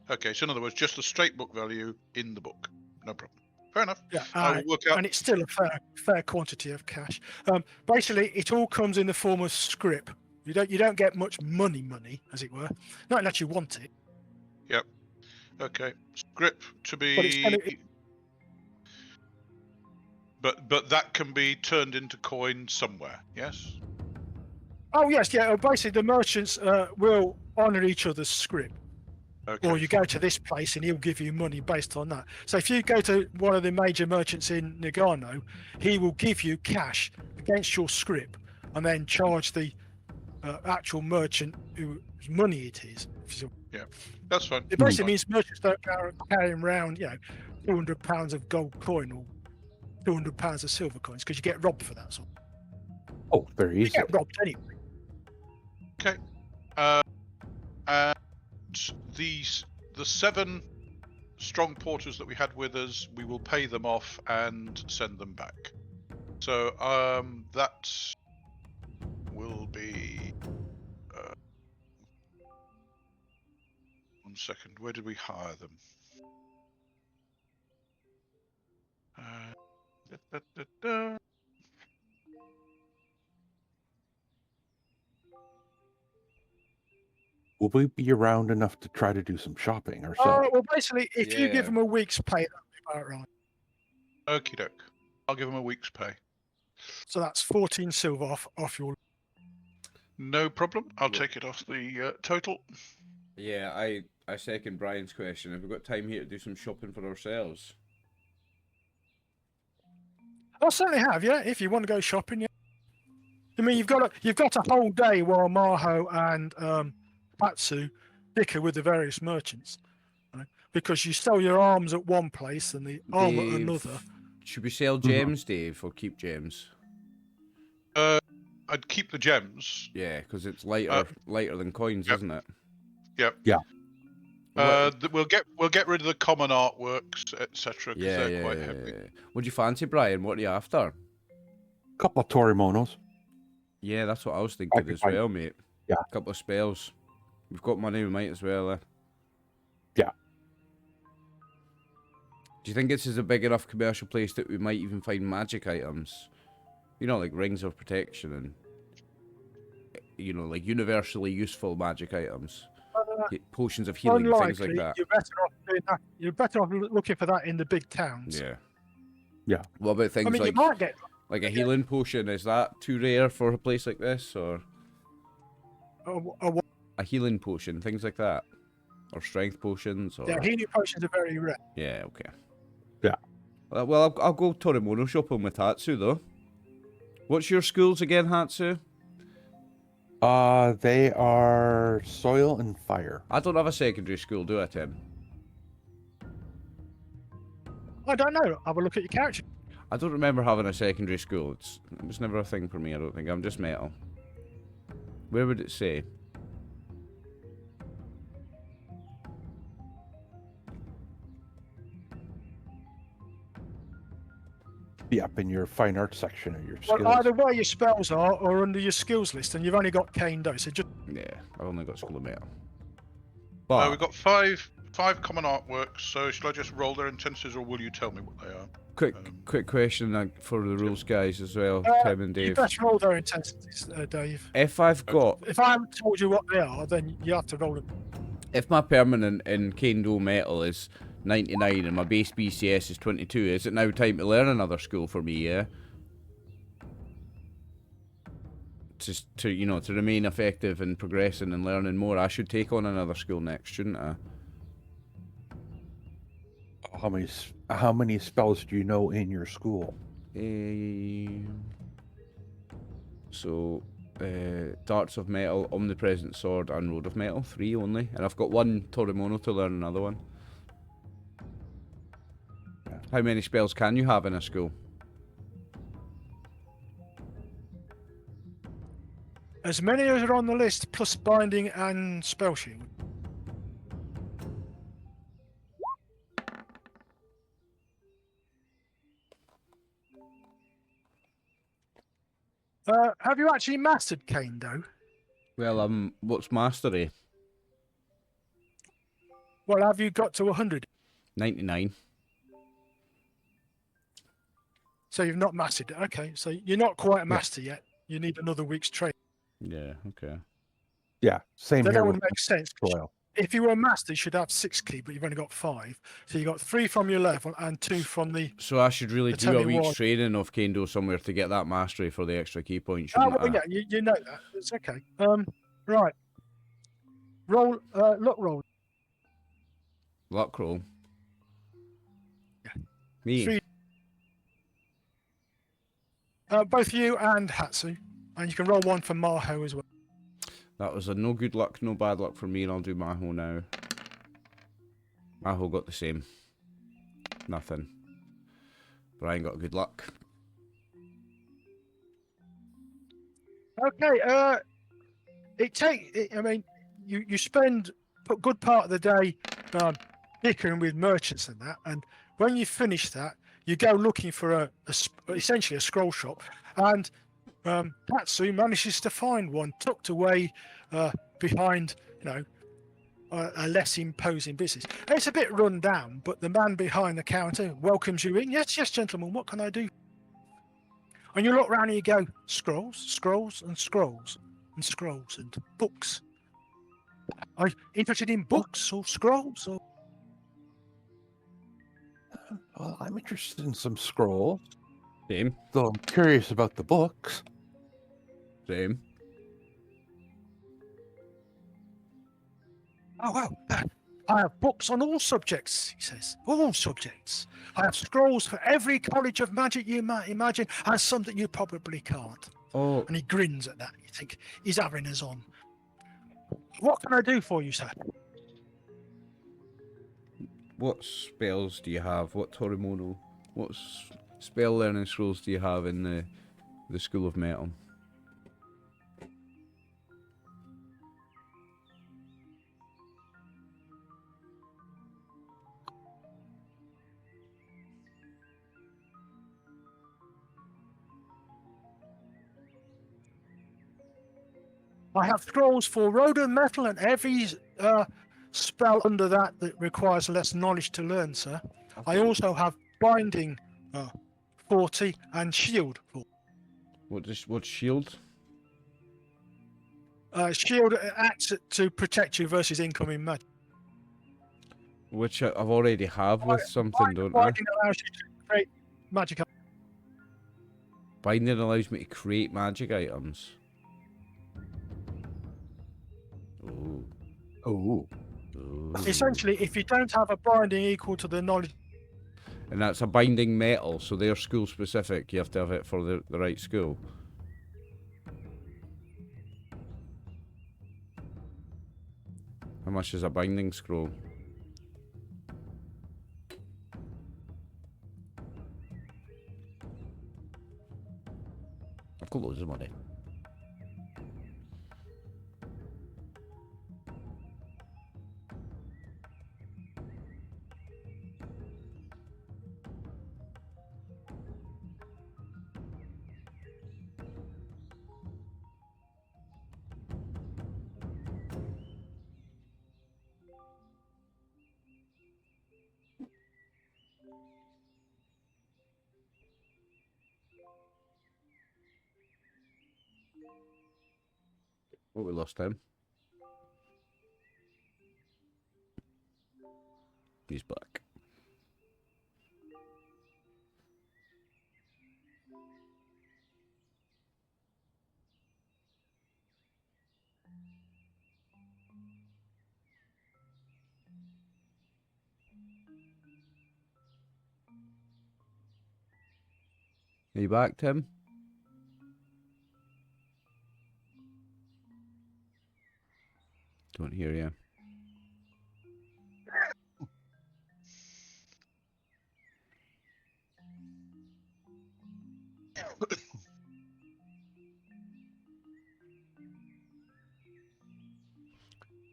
Okay, so in other words, just the straight book value in the book. No problem. Fair enough. Yeah, I will work out. and it's still a fair quantity of cash. Basically, it all comes in the form of scrip. You don't get much money, as it were, not unless you want it. Okay, script to be. But it's gonna- But that can be turned into coin somewhere. Yes. Oh yes, yeah. Basically, the merchants will honour each other's scrip. Okay. Or you go to this place and he'll give you money based on that. So if you go to one of the major merchants in Nagano, he will give you cash against your scrip and then charge the actual merchant whose money it is. That's fine. It basically means merchants don't carry around, £200 of gold coin or £200 of silver coins because you get robbed for that. Sort. Oh, very You easy. get robbed anyway. Okay. And the 7 strong porters that we had with us, we will pay them off and send them back. So that will be 1 second. Where did we hire them? Da, da, da, da. Will we be around enough to try to do some shopping ourselves? Well, basically, if you give Yeah. them a week's pay, that'll be about right. Okie doke. I'll give them a week's pay. So that's 14 silver off your. No problem. I'll Yeah. take it off the total. Yeah, I second Brian's question. Have we got time here to do some shopping for ourselves? I certainly have, yeah. If you want to go shopping, yeah. I mean, you've got a whole day while Maho and Hatsu bicker with the various merchants, right? Because you sell your arms at one place and the arm at another. Should we sell gems, Dave, or keep gems? I'd keep the gems. Yeah, because it's lighter than coins, Yep. isn't it? Yep. Yeah. We'll get rid of the common artworks, etc. because they're quite heavy. What do you fancy, Brian? What are you after? Couple of Torimonos. Yeah, that's what I was thinking could as find- well, mate. Yeah. A couple of spells. We've got money, we might as well. Yeah. Do you think this is a big enough commercial place that we might even find magic items? You know, like rings of protection and, like universally useful magic items. Potions of healing, things like Unlikely. that. You're better off doing that. You're better off looking for that in the big towns. Yeah. Yeah. What about things I mean, like you might get like a healing potion? Is that too rare for a place like this, or a healing potion, things like that, or strength potions? Or... yeah, healing potions are very rare. Yeah. Okay. Yeah. Well, I'll go Torimono shopping with Hatsu though. What's your schools again, Hatsu? They are soil and fire. I don't have a secondary school, do I, Tim? I don't know. Have a look at your character. I don't remember having a secondary school. It was never a thing for me, I don't think. I'm just metal. Where would it say? Be up in your fine art section of your skills. Well, either where your spells are or under your skills list, and you've only got Kendo, so just Yeah, I've only got School of Metal. But We've got five common artworks. So should I just roll their intensities, or will you tell me what they are? quick question for the rules guys as well, Tim and you Dave. best roll their intensities, Dave. If I've got, If I haven't told you what they are, then you have to roll them. if my permanent in Kendo Metal is 99 and my base BCS is 22, is it now time to learn another school for me? Yeah. Just to remain effective and progressing and learning more, I should take on another school next, shouldn't I? How many spells do you know in your school? Darts of Metal, Omnipresent Sword, and Road of Metal, 3 only, and I've got 1 Torimono to learn another one. Yeah. How many spells can you have in a school? As many as are on the list, plus binding and spell shield. Have you actually mastered Kendo? Well, what's mastery? Well, have you got to 100? 99. So you've not mastered it. Okay, so you're not quite a master yet. You need another week's training. Yeah, okay. Yeah, same That here. would with make sense. soil. If you were a master, you should have 6 key, but you've only got 5. So you got 3 from your level and 2 from the. So I should really Tell do a me week's what- training of Kendo somewhere to get that mastery for the extra key point, Oh, shouldn't well, I? yeah, you know that. It's okay. Right. Roll. Look, roll. Luck roll. Yeah. Me. 3. Both you and Hatsu. And you can roll 1 for Maho as well. That was a no good luck, no bad luck for me, and I'll do Maho now. Maho got the same. Nothing. Brian got good luck. Okay, I mean, you spend a good part of the day bickering with merchants and that, and when you finish that, you go looking for essentially a scroll shop, and Hatsu manages to find one tucked away behind, a less imposing business. It's a bit run down, but the man behind the counter welcomes you in. Yes, gentlemen, what can I do? And you look around and you go, scrolls, scrolls, and scrolls, and scrolls, and books. Are you interested in books or scrolls? Or... Well, I'm interested in some scrolls. Same. Though I'm curious about the books. Same. Oh, well, I have books on all subjects, he says. All subjects. I have scrolls for every college of magic you might imagine, and some that you probably can't. Oh, And he grins at that. You think, he's having us on. What can I do for you, sir? what spells do you have? What Torimono? What spell learning scrolls do you have in the School of Metal? I have scrolls for rodent metal and every spell under that requires less knowledge to learn, sir. I also have binding 40 and shield 40. What's shield? Shield acts to protect you versus incoming magic. Which I've already have with something, don't I? Binding allows you to create magic. Binding allows me to create magic items. Oh. Oh. Essentially, if you don't have a binding equal to the knowledge, And that's a binding metal, so they're school specific. You have to have it for the right school. How much is a binding scroll? I've got loads of money. Oh, we lost him. He's back. Are you back, Tim? Don't hear you.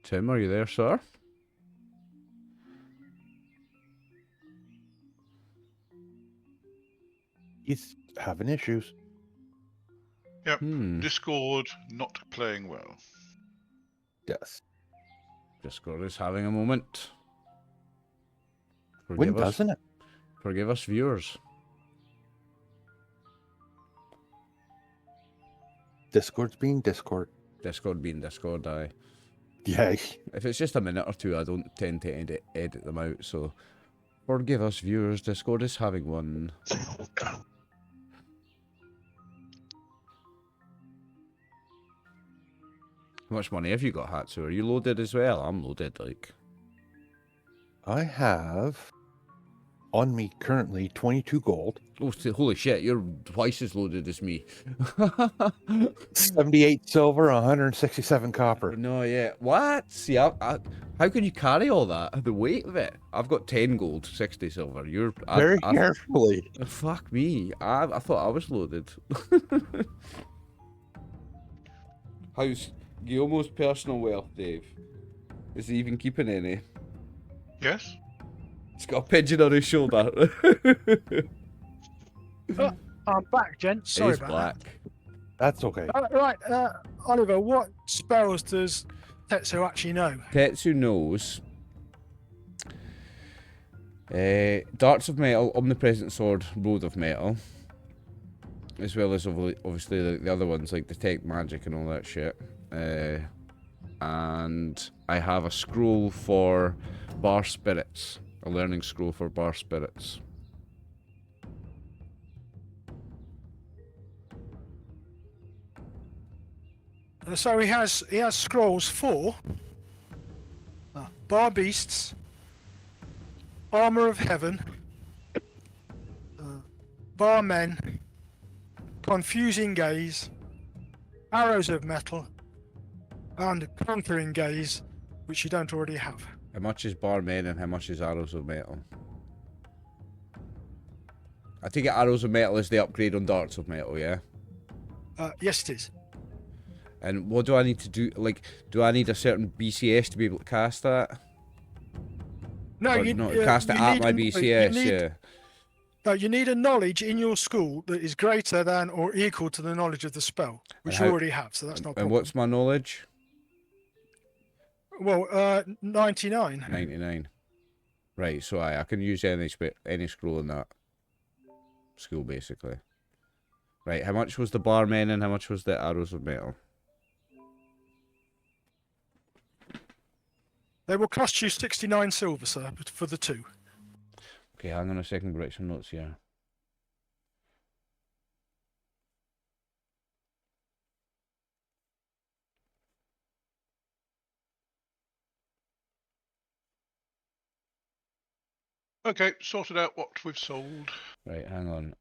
Tim, are you there, sir? He's having issues. Yep. Hmm. Discord not playing well. Yes. Discord is having a moment. When doesn't it? Forgive us, viewers. Discord's being Discord. Discord being Discord, aye. Yeah. If it's just a minute or two, I don't tend to edit them out, so forgive us, viewers. Discord is having one. How much money have you got, Hatsu? Are you loaded as well? I'm loaded, like. I have on me currently 22 gold, Oh, holy shit! You're twice as loaded as me. 78 silver, 167 copper. No, yeah. What? See, how can you carry all that? The weight of it. I've got 10 gold, 60 silver. Very carefully. Fuck me. I thought I was loaded. How's Gyomo's personal wealth, Dave? Is he even keeping any? Yes. He's got a pigeon on his shoulder. I'm back, gents. Sorry He's about black. That's okay. that. Right, Oliver, what spells does Tetsu actually know? Tetsu knows Darts of Metal, Omnipresent Sword, Road of Metal, as well as obviously the other ones like Detect Magic and all that shit. And I have a scroll for Bar Spirits, a learning scroll for Bar Spirits. So he has scrolls for Bar Beasts, Armor of Heaven, Bar Men, Confusing Gaze, Arrows of Metal, and Conquering Gaze, which you don't already have. How much is Bar Men and how much is Arrows of Metal? I take it Arrows of Metal is the upgrade on Darts of Metal, yeah? Yes, it is. And what do I need to do? Like, do I need a certain BCS to be able to cast that? No, Or you not cast it you at need my a- BCS, you need, yeah. No, you need a knowledge in your school that is greater than or equal to the knowledge of the spell, which And you how- already have. So that's not a And problem. what's my knowledge? Well, 99. 99. Right, so I can use any scroll in that school, basically. Right, how much was the Barmen and how much was the Arrows of Metal? They will cost you 69 silver, sir, for the two. Okay, hang on a second, write some notes here. Okay, sorted out what we've sold. Right, hang on.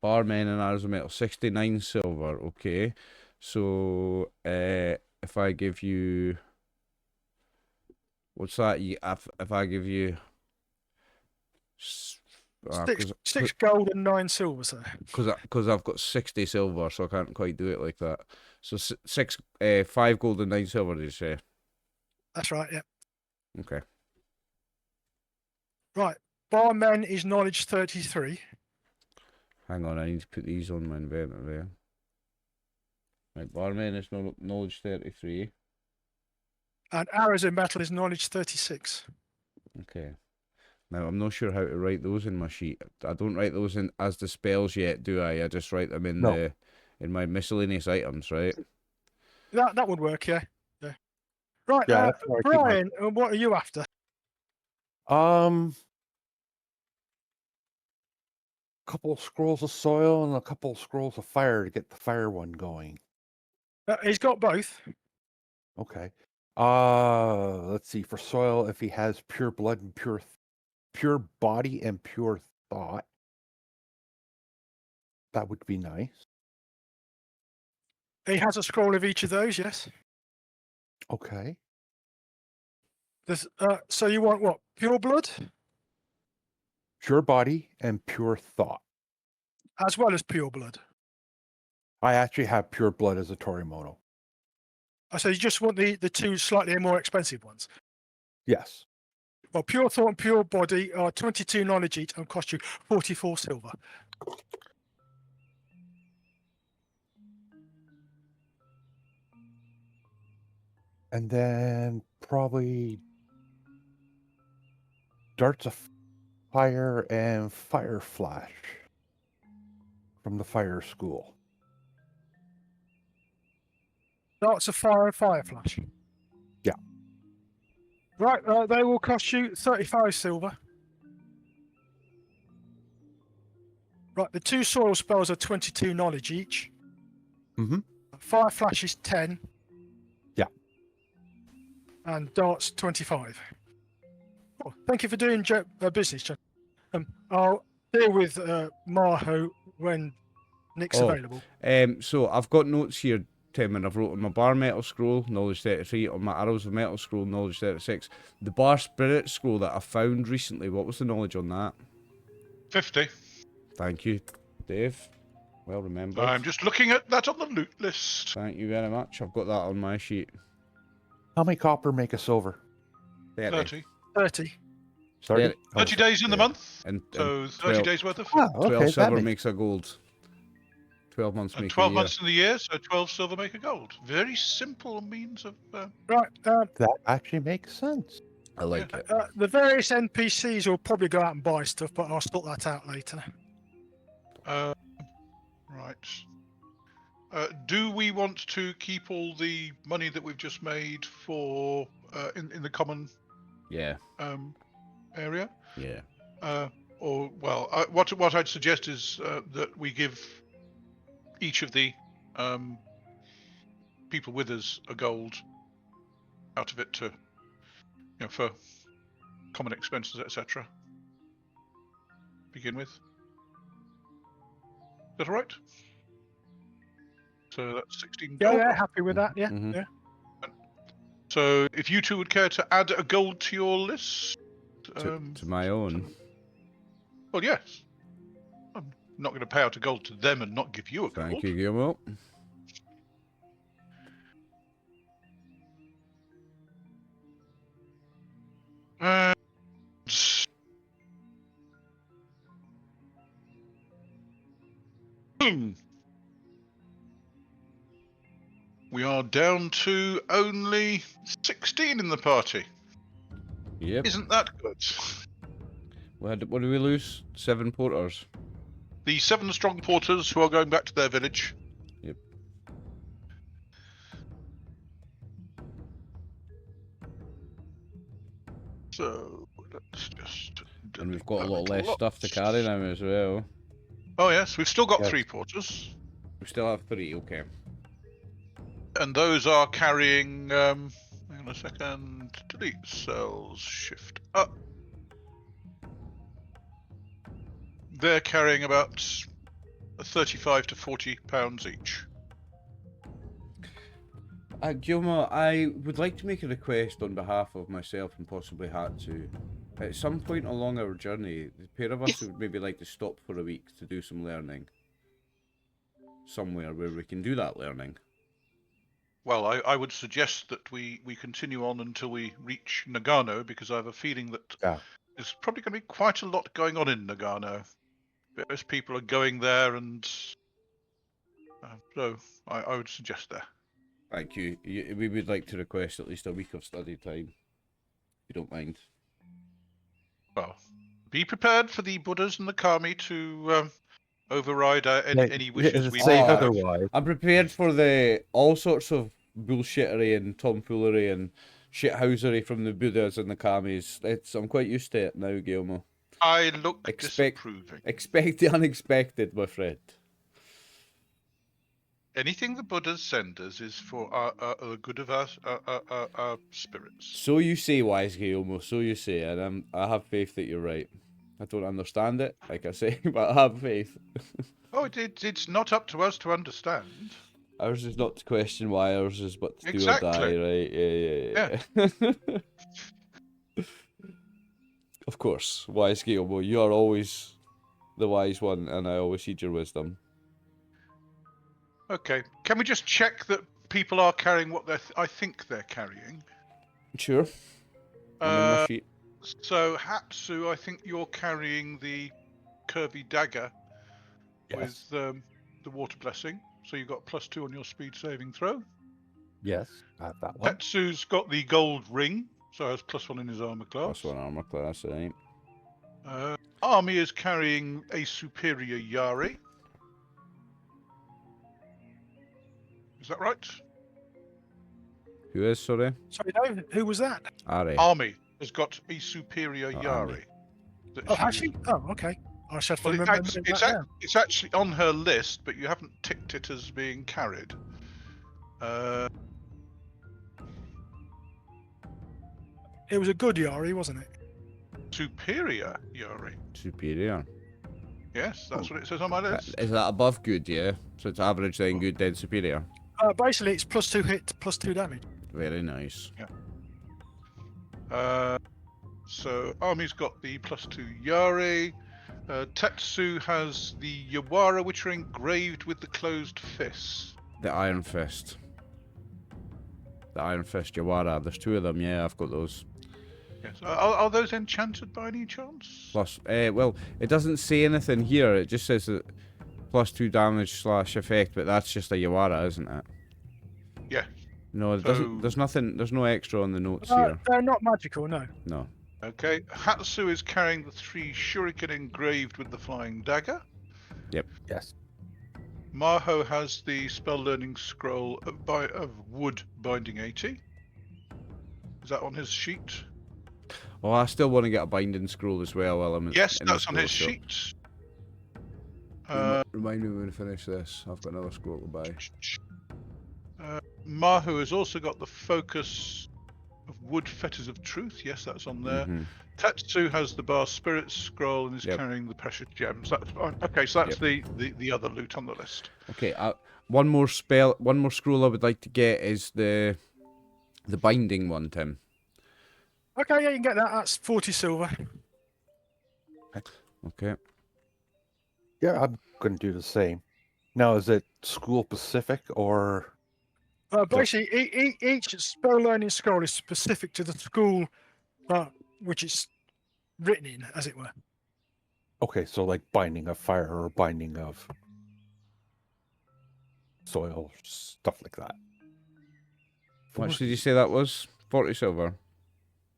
Barmen and Arrows of Metal, 69 silver, okay. So, if I give you... What's that? If I give you... Six gold and 9 silver, sir. Because I've got 60 silver, so I can't quite do it like that. So 5 gold and 9 silver, did you say? That's right, yeah. Okay. Right. Barmen is knowledge 33. Hang on, I need to put these on my inventory. Right, Barman is knowledge 33. And arrows of metal is knowledge 36. Okay. Now, I'm not sure how to write those in my sheet. I don't write those in as the spells yet, do I? I just write them in in my miscellaneous items, right? That would work, yeah. Right, Yeah, that's where I keep my- Brian, what are you after? Couple scrolls of soil and a couple scrolls of fire to get the fire one going. He's got both. Okay. Let's see. For soil, if he has pure blood and pure body and pure thought, that would be nice. He has a scroll of each of those, yes. Okay. So you want what? Pure blood? Pure body and pure thought. As well as pure blood. I actually have pure blood as a Torimono. So you just want the two slightly more expensive ones. Yes. Well, pure thought and pure body are 22 knowledge each and cost you 44 silver. And then probably darts of fire and fire flash from the fire school. Darts of fire and fire flash. Yeah. Right, they will cost you 35 silver. Right, the two soil spells are 22 knowledge each. Mm-hmm. Fire flash is 10. Yeah. And darts 25. Oh, thank you for doing business, Chuck. I'll deal with Maho when Nick's Oh. available. So I've got notes here, Tim, and I've wrote on my bar metal scroll, knowledge 33, on my arrows of metal scroll, knowledge 36. The bar spirit scroll that I found recently, what was the knowledge on that? 50. Thank you, Dave. Well remembered. I'm just looking at that on the loot list. Thank you very much. I've got that on my sheet. How many copper make a silver? 30. 30. Sorry? Yeah. 30 days in the yeah. month, And so 30 12 days worth of. Oh, 12 okay, that silver makes... makes a gold. 12 months And make 12 a year. months in the year, so 12 silver make a gold. Very simple means of. Right. that actually makes sense. I like it. The various NPCs will probably go out and buy stuff, but I'll sort that out later. Right. Do we want to keep all the money that we've just made for in the common Yeah. area? Yeah. What I'd suggest is that we give each of the people with us a gold out of it to, for common expenses, etc. Begin with. Is that all right? So that's 16 Yeah, gold. yeah, happy with that. Yeah, Mhm. yeah. So if you two would care to add a gold to your list. To my own. Well, yes. I'm not going to pay out a gold to them and not give you a gold. Thank you, Gyomo. And we are down to only 16 in the party. Yep. Isn't that good? What did we lose? 7 porters. The 7 strong porters who are going back to their village. Yep. So let's just. And we've got a lot less stuff to carry now as well. Oh yes, we've still got Yes. 3 porters, We still have 3, okay. and those are carrying. Hang on a second. Delete cells. Shift up. They're carrying about 35 to 40 pounds each. Gyomo, I would like to make a request on behalf of myself and possibly Hatsu. At some point along our journey, the pair of us would maybe like to stop for a week to do some learning. Somewhere where we can do that learning. Well, I would suggest that we continue on until we reach Nagano, because I have a feeling that there's probably going to be quite a lot going on in Nagano. Various people are going there, and so I would suggest there. Thank you. We would like to request at least a week of study time, if you don't mind. Well, be prepared for the Buddhas and the Kami to override any wishes we say may have. otherwise. I'm prepared for the all sorts of bullshittery and tomfoolery and shithousery from the Buddhas and the Kamis. I'm quite used to it now, Gyomo. I look Expect disapproving. the unexpected, my friend. Anything the Buddhas send us is for the good of our spirits. So you say, wise Gyomo, so you say, and I have faith that you're right. I don't understand it, like I say, but I have faith. Oh, it's not up to us to understand. Ours is not to question why, ours is but to Exactly. do or die, right? Yeah. Of course, wise Gyomo, you are always the wise one, and I always heed your wisdom. Okay, can we just check that people are carrying what I think they're carrying? Sure. I'm in my sheet. So Hatsu, I think you're carrying the curvy dagger with the water blessing. So you've got +2 on your speed saving throw. Yes, I have that one. Tetsu's got the gold ring, so has +1 in his armor class. +1 armor class, right? Army is carrying a superior Yari. Is that right? Who is, sorry? Sorry, Dave, who was that? Ari. Army has got a superior Oh, Yari. Army. that Oh, she has uses. she? Oh, okay. I should Well, remember it's actually on her list, but you haven't ticked it as being carried. It was a good Yari, wasn't it? superior Yuri. Superior. Yes, that's what it says on my list. Is that above good, yeah? So it's average, then good, then superior. Basically, it's +2 hit, +2 damage. Very nice. So Army's got the +2 Yari. Tetsu has the Yawara, which are engraved with the closed fists. The Iron Fist. The Iron Fist Yawara. There's 2 of them, yeah, I've got those. Yes. Are those enchanted by any chance? Plus, well, it doesn't say anything here. It just says that +2 damage / effect, but that's just a Yawara, isn't it? Yeah. No, it doesn't. There's nothing. There's no extra on the notes here. They're not magical, no. No. Okay. Hatsu is carrying the 3 shuriken engraved with the flying dagger. Yep. Yes. Maho has the spell learning scroll of wood binding 80. Is that on his sheet? Oh, I still want to get a binding scroll as well while I'm Yes, in the that's on his scroll shop. sheet. Remind me when we finish this. I've got another scroll to buy. Mahu has also got the focus of wood fetters of truth. Yes, that's on there. Tetsu has the bar spirit scroll and is carrying the precious gems. That's fine. Okay, so that's the other loot on the list. Okay, one more scroll I would like to get is the binding one, Tim. Okay, yeah, you can get that. That's 40 silver. Okay. Yeah, I'm going to do the same. Now, is it school specific or? Basically, each spell learning scroll is specific to the school which it's written in, as it were. Okay, so like binding of fire or binding of soil, stuff like that. How much did you say that was? 40 silver.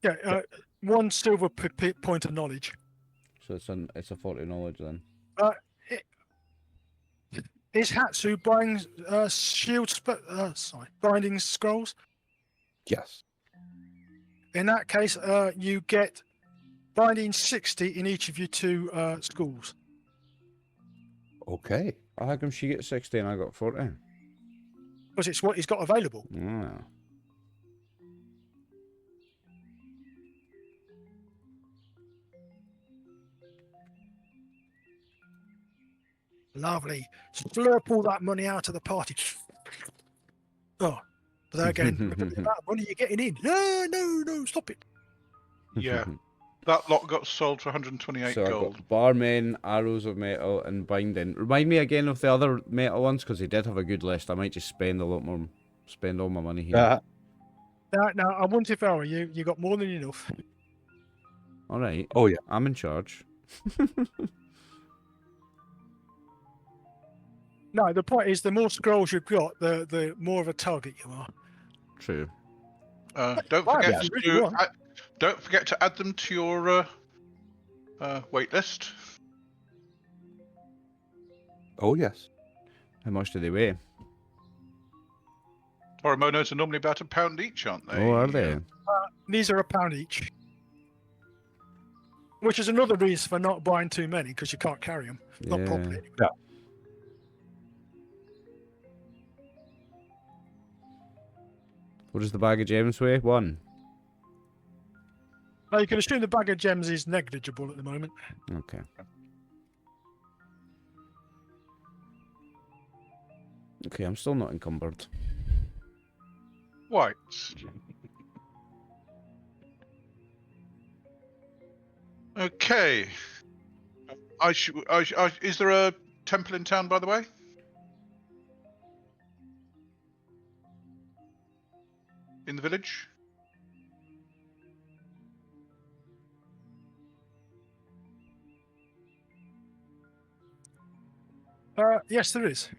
Yeah, 1 silver per point of knowledge. So it's a 40 knowledge then. Is Hatsu buying binding scrolls? Yes. In that case, you get binding 60 in each of your 2 schools. Okay. How come she gets 60 and I got 40? Because it's what he's got available. Ah. Lovely. Slurp all that money out of the party. Oh, but then again, look at the amount of money you're getting in. No, stop it. Yeah. That lot got sold for 128 So I gold. got barmen, arrows of metal, and binding. Remind me again of the other metal ones, because he did have a good list. I might just spend all my money here. Now, I wonder if I were you, you got more than enough. All right. Oh, yeah. I'm in charge. No, the point is, the more scrolls you've got, the more of a target you are. True. Don't Wow, forget yeah, to really wrong. don't forget to add them to your wait list. Oh, yes. How much do they weigh? Torimonos are normally about £1 each, aren't they? Oh, are they? These are £1 each. Which is another reason for not buying too many, because you can't carry them. Not properly. Yeah. What does the bag of gems weigh? 1. Now, you can assume the bag of gems is negligible at the moment. Okay. Okay, I'm still not encumbered. White. Okay. Is there a temple in town, by the way? In the village? Yes, there is.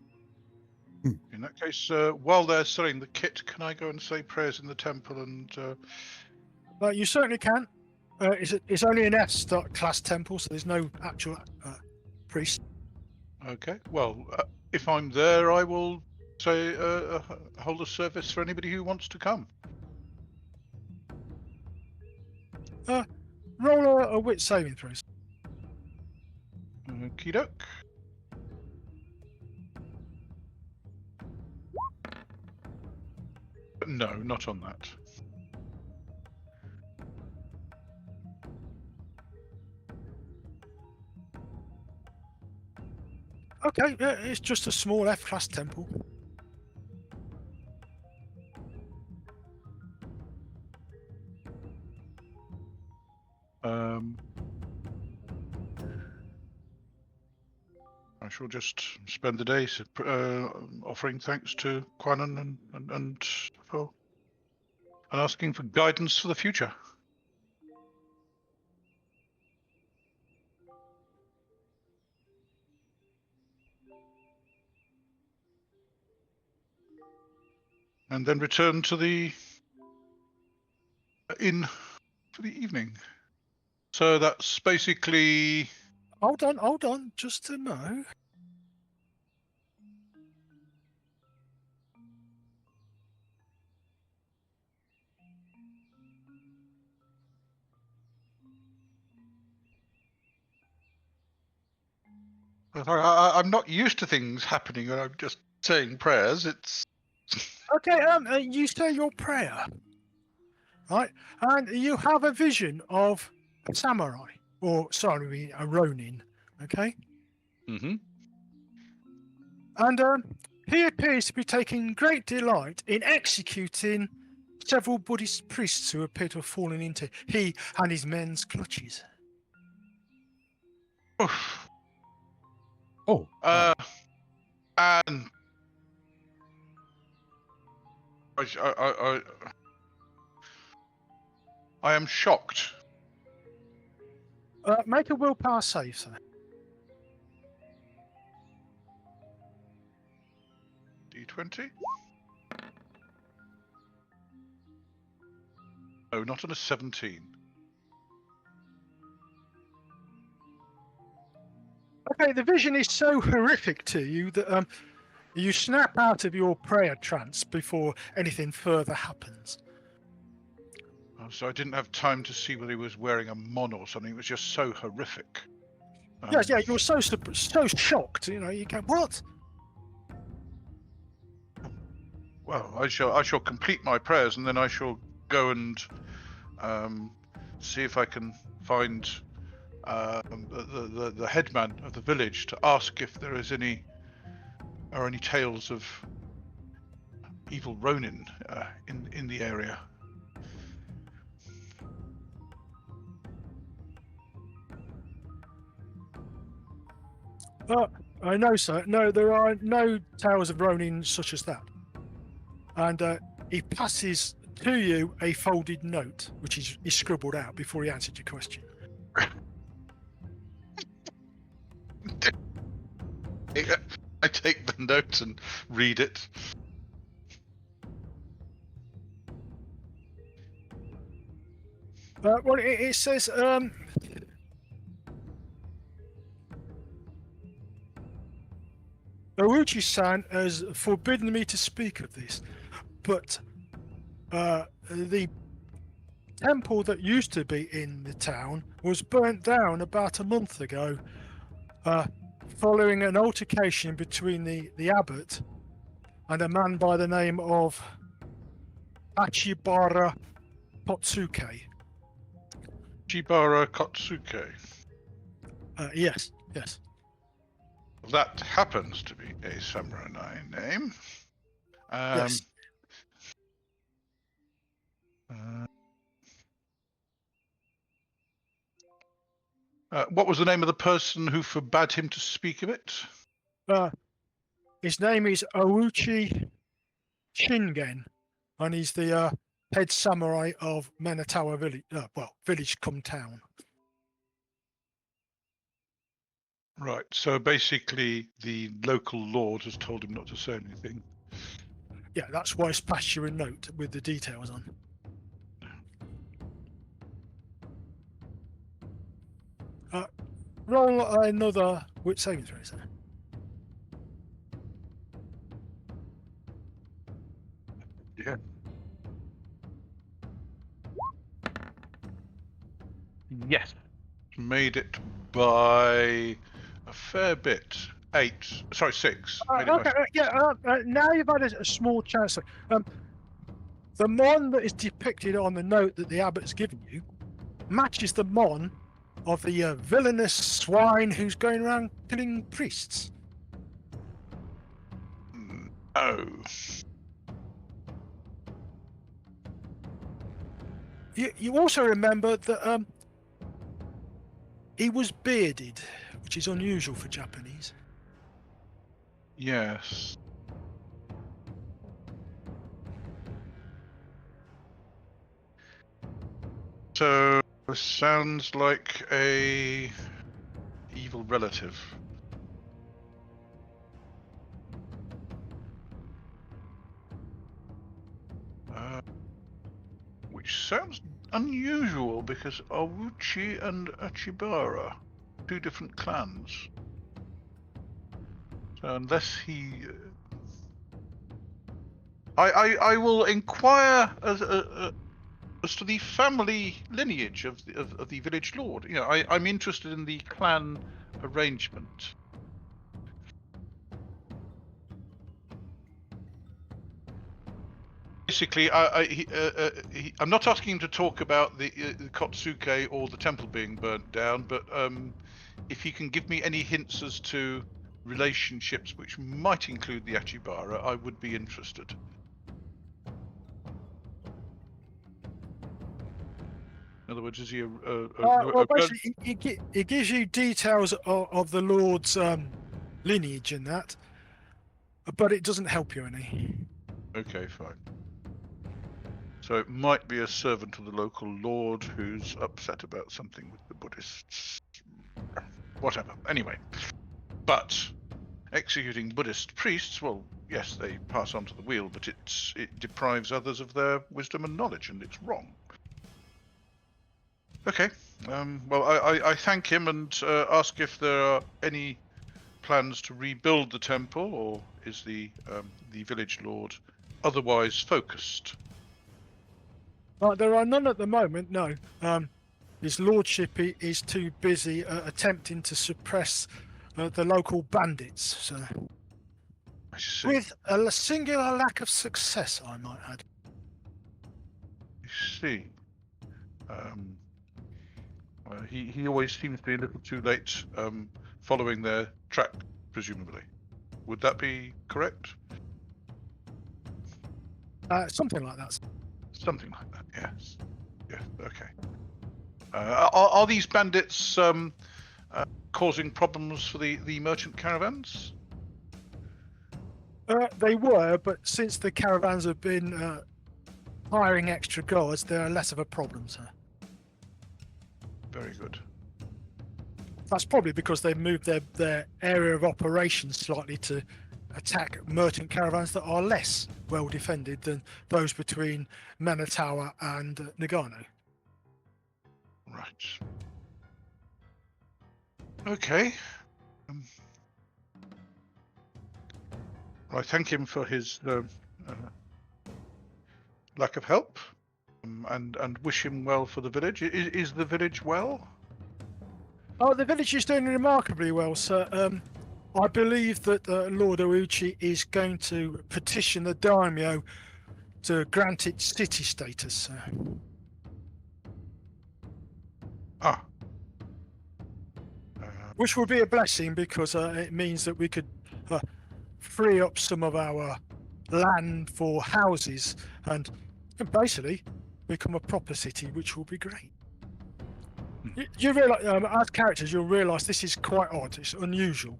In that case, while they're selling the kit, can I go and say prayers in the temple and... You certainly can. It's only an S class temple, so there's no actual priest. Okay, well, if I'm there, I will say hold a service for anybody who wants to come. Roll a wit saving throw. Okie doke. No, not on that. Okay, it's just a small F-class temple. I shall just spend the day offering thanks to Kwanan and asking for guidance for the future. And then return to the inn for the evening. So that's basically... Hold on, just to know. I'm not used to things happening when I'm just saying prayers. It's... Okay, you say your prayer, right? And you have a vision of a samurai, or sorry, a ronin, okay? Mm-hmm. And he appears to be taking great delight in executing several Buddhist priests who appear to have fallen into he and his men's clutches. Oh. And I am shocked. Make a willpower save, sir. D20? No, not on a 17. Okay, the vision is so horrific to you that you snap out of your prayer trance before anything further happens. So I didn't have time to see whether he was wearing a mon or something. It was just so horrific. Yes, yeah, you're so shocked. You know, you go, what? Well, I shall complete my prayers, and then I shall go and see if I can find the headman of the village to ask if there is any tales of evil ronin in the area. I know, sir. No, there are no tales of ronin such as that. And he passes to you a folded note, which he scribbled out before he answered your question. I take the note and read it. Well, it says, Ouchi-san has forbidden me to speak of this, but the temple that used to be in the town was burnt down about a month ago, following an altercation between the abbot and a man by the name of Achibara Potsuke. Chibara Kotsuke. Yes. That happens to be a samurai name. Yes. What was the name of the person who forbade him to speak of it? His name is Ouchi Shingen, and he's the head samurai of Menatawa village. Village come town. Right. So basically, the local lord has told him not to say anything. Yeah, that's why it's passed you a note with the details on. Roll another wit saving throw, sir. Yeah. Yes. Made it by a fair bit. 6. Made it by... Now you've had a small chance. The mon that is depicted on the note that the abbot's given you matches the mon of the villainous swine who's going around killing priests. Oh. You also remember that he was bearded, which is unusual for Japanese. Yes. So this sounds like a evil relative. Which sounds unusual because Awuchi and Achibara, two different clans. So unless he, I will inquire as to the family lineage of the village lord. You know, I'm interested in the clan arrangement. Basically, I'm not asking him to talk about the Kotsuke or the temple being burnt down, but if he can give me any hints as to relationships which might include the Achibara, I would be interested. In other words, is he well, basically, it gives you details of the Lord's lineage in that, but it doesn't help you any. Okay, fine. So it might be a servant of the local lord who's upset about something with the Buddhists. Whatever. Anyway. But executing Buddhist priests, well, yes, they pass on to the wheel, but it deprives others of their wisdom and knowledge, and it's wrong. Okay. Well, I thank him and ask if there are any plans to rebuild the temple, or is the village lord otherwise focused? There are none at the moment, no. His lordship is too busy attempting to suppress the local bandits, so. I see. With a singular lack of success, I might add. I see. He always seems to be a little too late following their track, presumably. Would that be correct? Something like that. Something like that, yes. Yeah, okay. Are these bandits causing problems for the merchant caravans? They were, but since the caravans have been hiring extra guards, they're less of a problem, sir. Very good. That's probably because they've moved their area of operations slightly to attack merchant caravans that are less well defended than those between Menatawa and Nagano. Right. Okay. I thank him for his lack of help, and wish him well for the village. Is the village well? Oh, the village is doing remarkably well, sir. I believe that Lord Ouchi is going to petition the daimyo to grant it city status, sir. Which would be a blessing because it means that we could free up some of our land for houses and basically become a proper city, which will be great. You realise, as characters, you'll realise this is quite odd. It's unusual,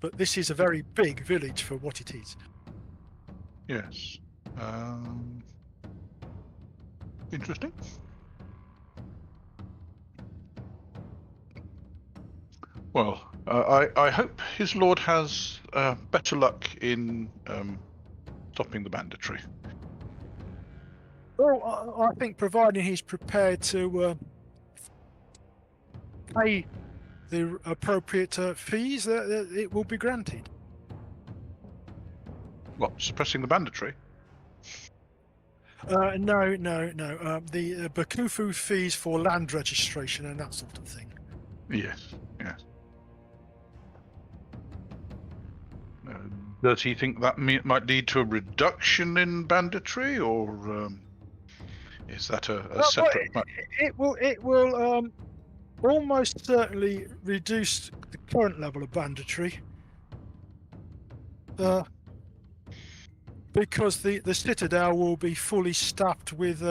but this is a very big village for what it is. Yes. Interesting. Well, I hope his lord has better luck in stopping the banditry. Well, I think providing he's prepared to pay the appropriate fees, it will be granted. What, suppressing the banditry? No. The Bakufu fees for land registration and that sort of thing. Yes. Does he think that might lead to a reduction in banditry, or is that a separate matter? It will almost certainly reduce the current level of banditry. because the citadel will be fully staffed with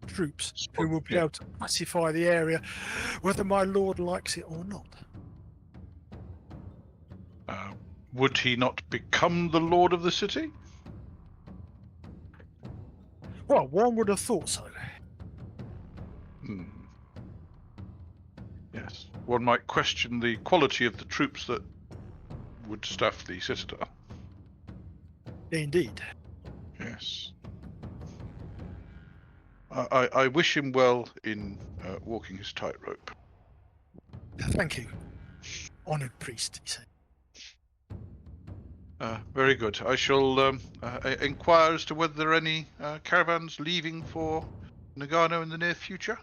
troops who will be Yeah. able to pacify the area, whether my lord likes it or not. Would he not become the lord of the city? Well, one would have thought so. Hmm. Yes. One might question the quality of the troops that would staff the citadel. Indeed. Yes. I wish him well in walking his tightrope. Thank you, honoured priest, he said. Very good. I shall inquire as to whether there are any caravans leaving for Nagano in the near future.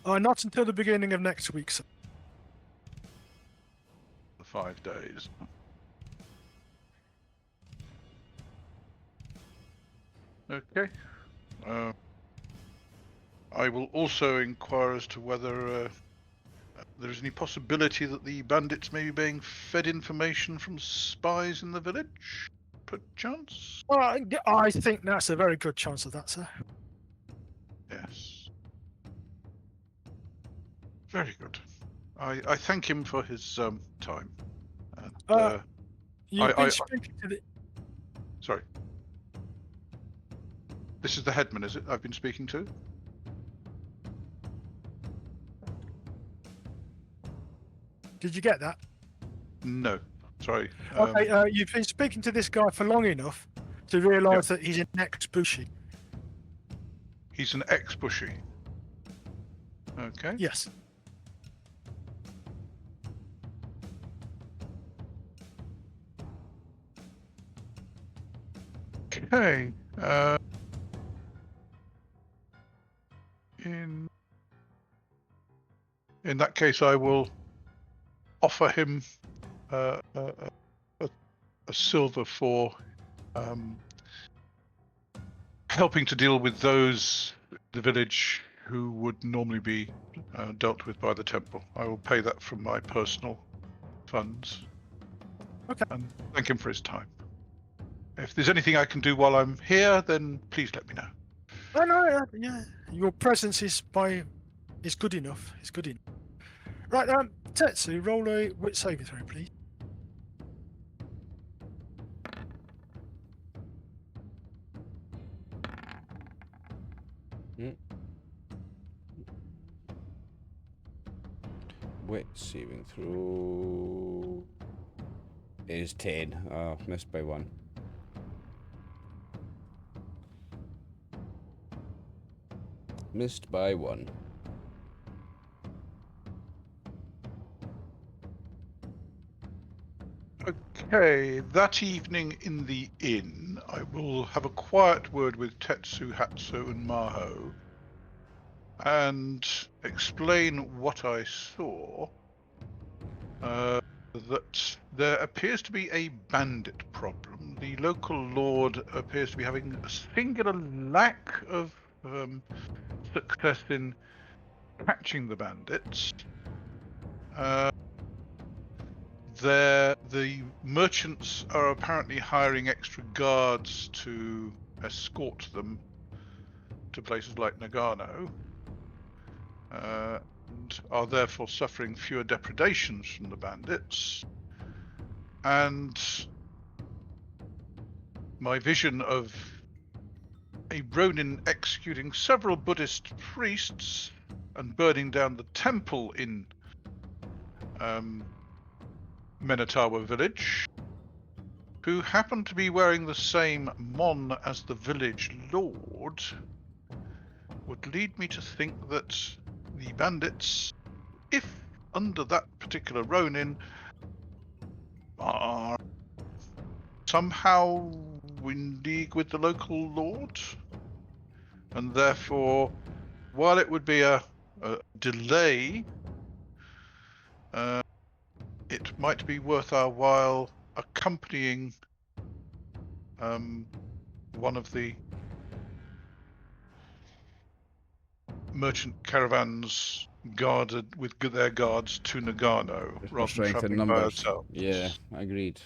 Not until the beginning of next week, sir. 5 days. Okay. I will also inquire as to whether there is any possibility that the bandits may be being fed information from spies in the village, perchance? I think that's a very good chance of that, sir. Yes. Very good. I thank him for his time. And, You've been speaking to the... Sorry. This is the headman, is it? I've been speaking to? Did you get that? No. Sorry. Okay, you've been speaking to this guy for long enough to realise that he's an ex-Bushi. He's an ex-Bushi. Okay. Yes. Okay. In that case, I will offer him a silver for helping to deal with those in the village who would normally be dealt with by the temple. I will pay that from my personal funds. Okay. And thank him for his time. If there's anything I can do while I'm here, then please let me know. Oh, no, yeah. Your presence is good enough. It's good enough. Right, Tetsu, roll a wit saving throw, please. Wit saving throw is 10. Oh, missed by 1. Missed by 1. Okay, that evening in the inn, I will have a quiet word with Tetsu, Hatsu, and Maho, and explain what I saw. That there appears to be a bandit problem. The local lord appears to be having a singular lack of success in catching the bandits. The merchants are apparently hiring extra guards to escort them to places like Nagano, and are therefore suffering fewer depredations from the bandits. And my vision of a Ronin executing several Buddhist priests and burning down the temple in Menatawa village, who happened to be wearing the same mon as the village lord, would lead me to think that the bandits, if under that particular Ronin, are somehow in league with the local lord, and therefore, while it would be a delay, it might be worth our while accompanying one of the merchant caravans guarded with their guards to Nagano Just for rather than strength in traveling by numbers. ourselves. Yeah, agreed.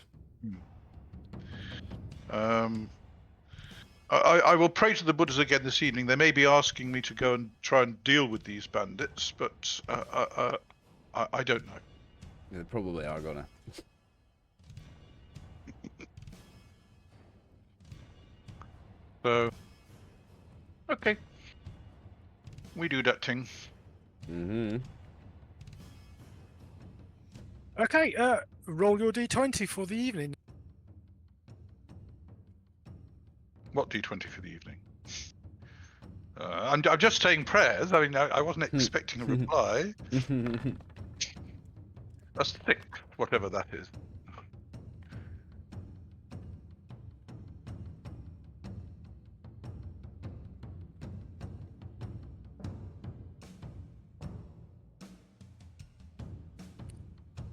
I will pray to the Buddhas again this evening. They may be asking me to go and try and deal with these bandits, but I don't know. They probably are gonna. So, okay. We do that thing. Mm-hmm. Okay, roll your d20 for the evening. What D20 for the evening? I'm just saying prayers. I mean, I wasn't expecting a reply. That's 6, whatever that is.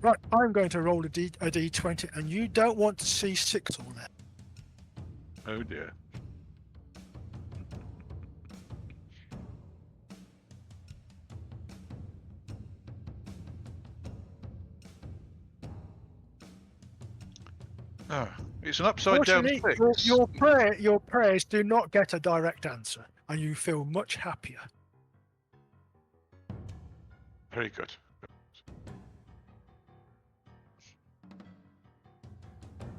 Right, I'm going to roll a d20, and you don't want to see 6 on that. Oh dear. It's an upside down Fortunately, 6. your prayers do not get a direct answer, and you feel much happier. Very good.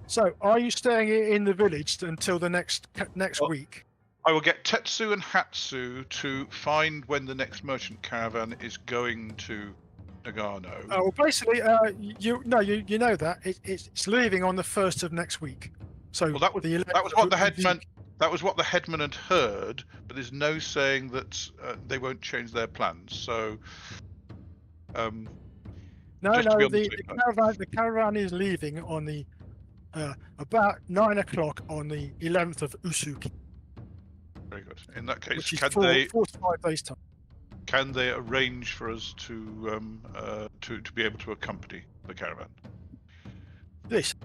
So, are you staying in the village until the next week? I will get Tetsu and Hatsu to find when the next merchant caravan is going to Nagano. Well, basically, you know that it's leaving on the 1st of next week. So Well, that was what the headman. That was what the headman had heard, but there's no saying that they won't change their plans. So, No, just to be on the the caravan is leaving on the about 9 o'clock on the 11th of Usuki, very good. In that case, which is can 4 to 5 days time. can they arrange for us to be able to accompany the caravan? This.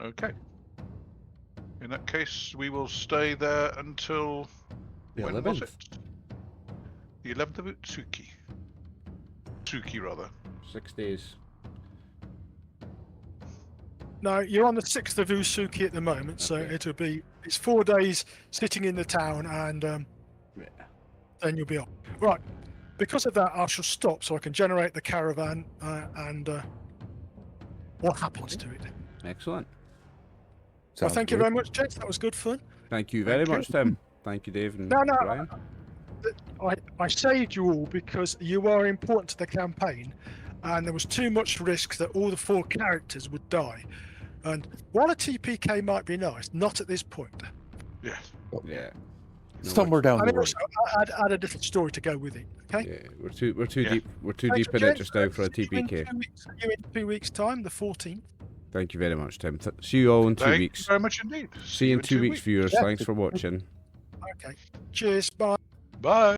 Okay. In that case, we will stay there until The when was 11th. it? The 11th of Utsuki. Tsuki, rather. 6 days. No, you're on the 6th of Usuki at the moment, so Okay. it's 4 days sitting in the town, and Yeah. then you'll be off. Right. Because of that, I shall stop so I can generate the caravan and what happens to it. Excellent. Well, Sounds thank you good. very much, gents. That was good fun. Thank you very Thank you. much, Tim. Thank you, Dave and No, Brian. I saved you all because you are important to the campaign, and there was too much risk that all the 4 characters would die. And while a TPK might be nice, not at this point. Yeah. Yeah. No Somewhere down And the road. also, add a little story to go with it. Okay. Yeah, we're too Yeah. deep. We're too Thanks, deep in it gents. just now for a See you in TPK. 2 weeks. See you in 2 weeks' time, the 14th. Thank you very much, Tim. See you all in 2 Thank weeks. you very much indeed. See you in 2 weeks, viewers. Yeah. Thanks for watching. Okay. Cheers. Bye. Bye.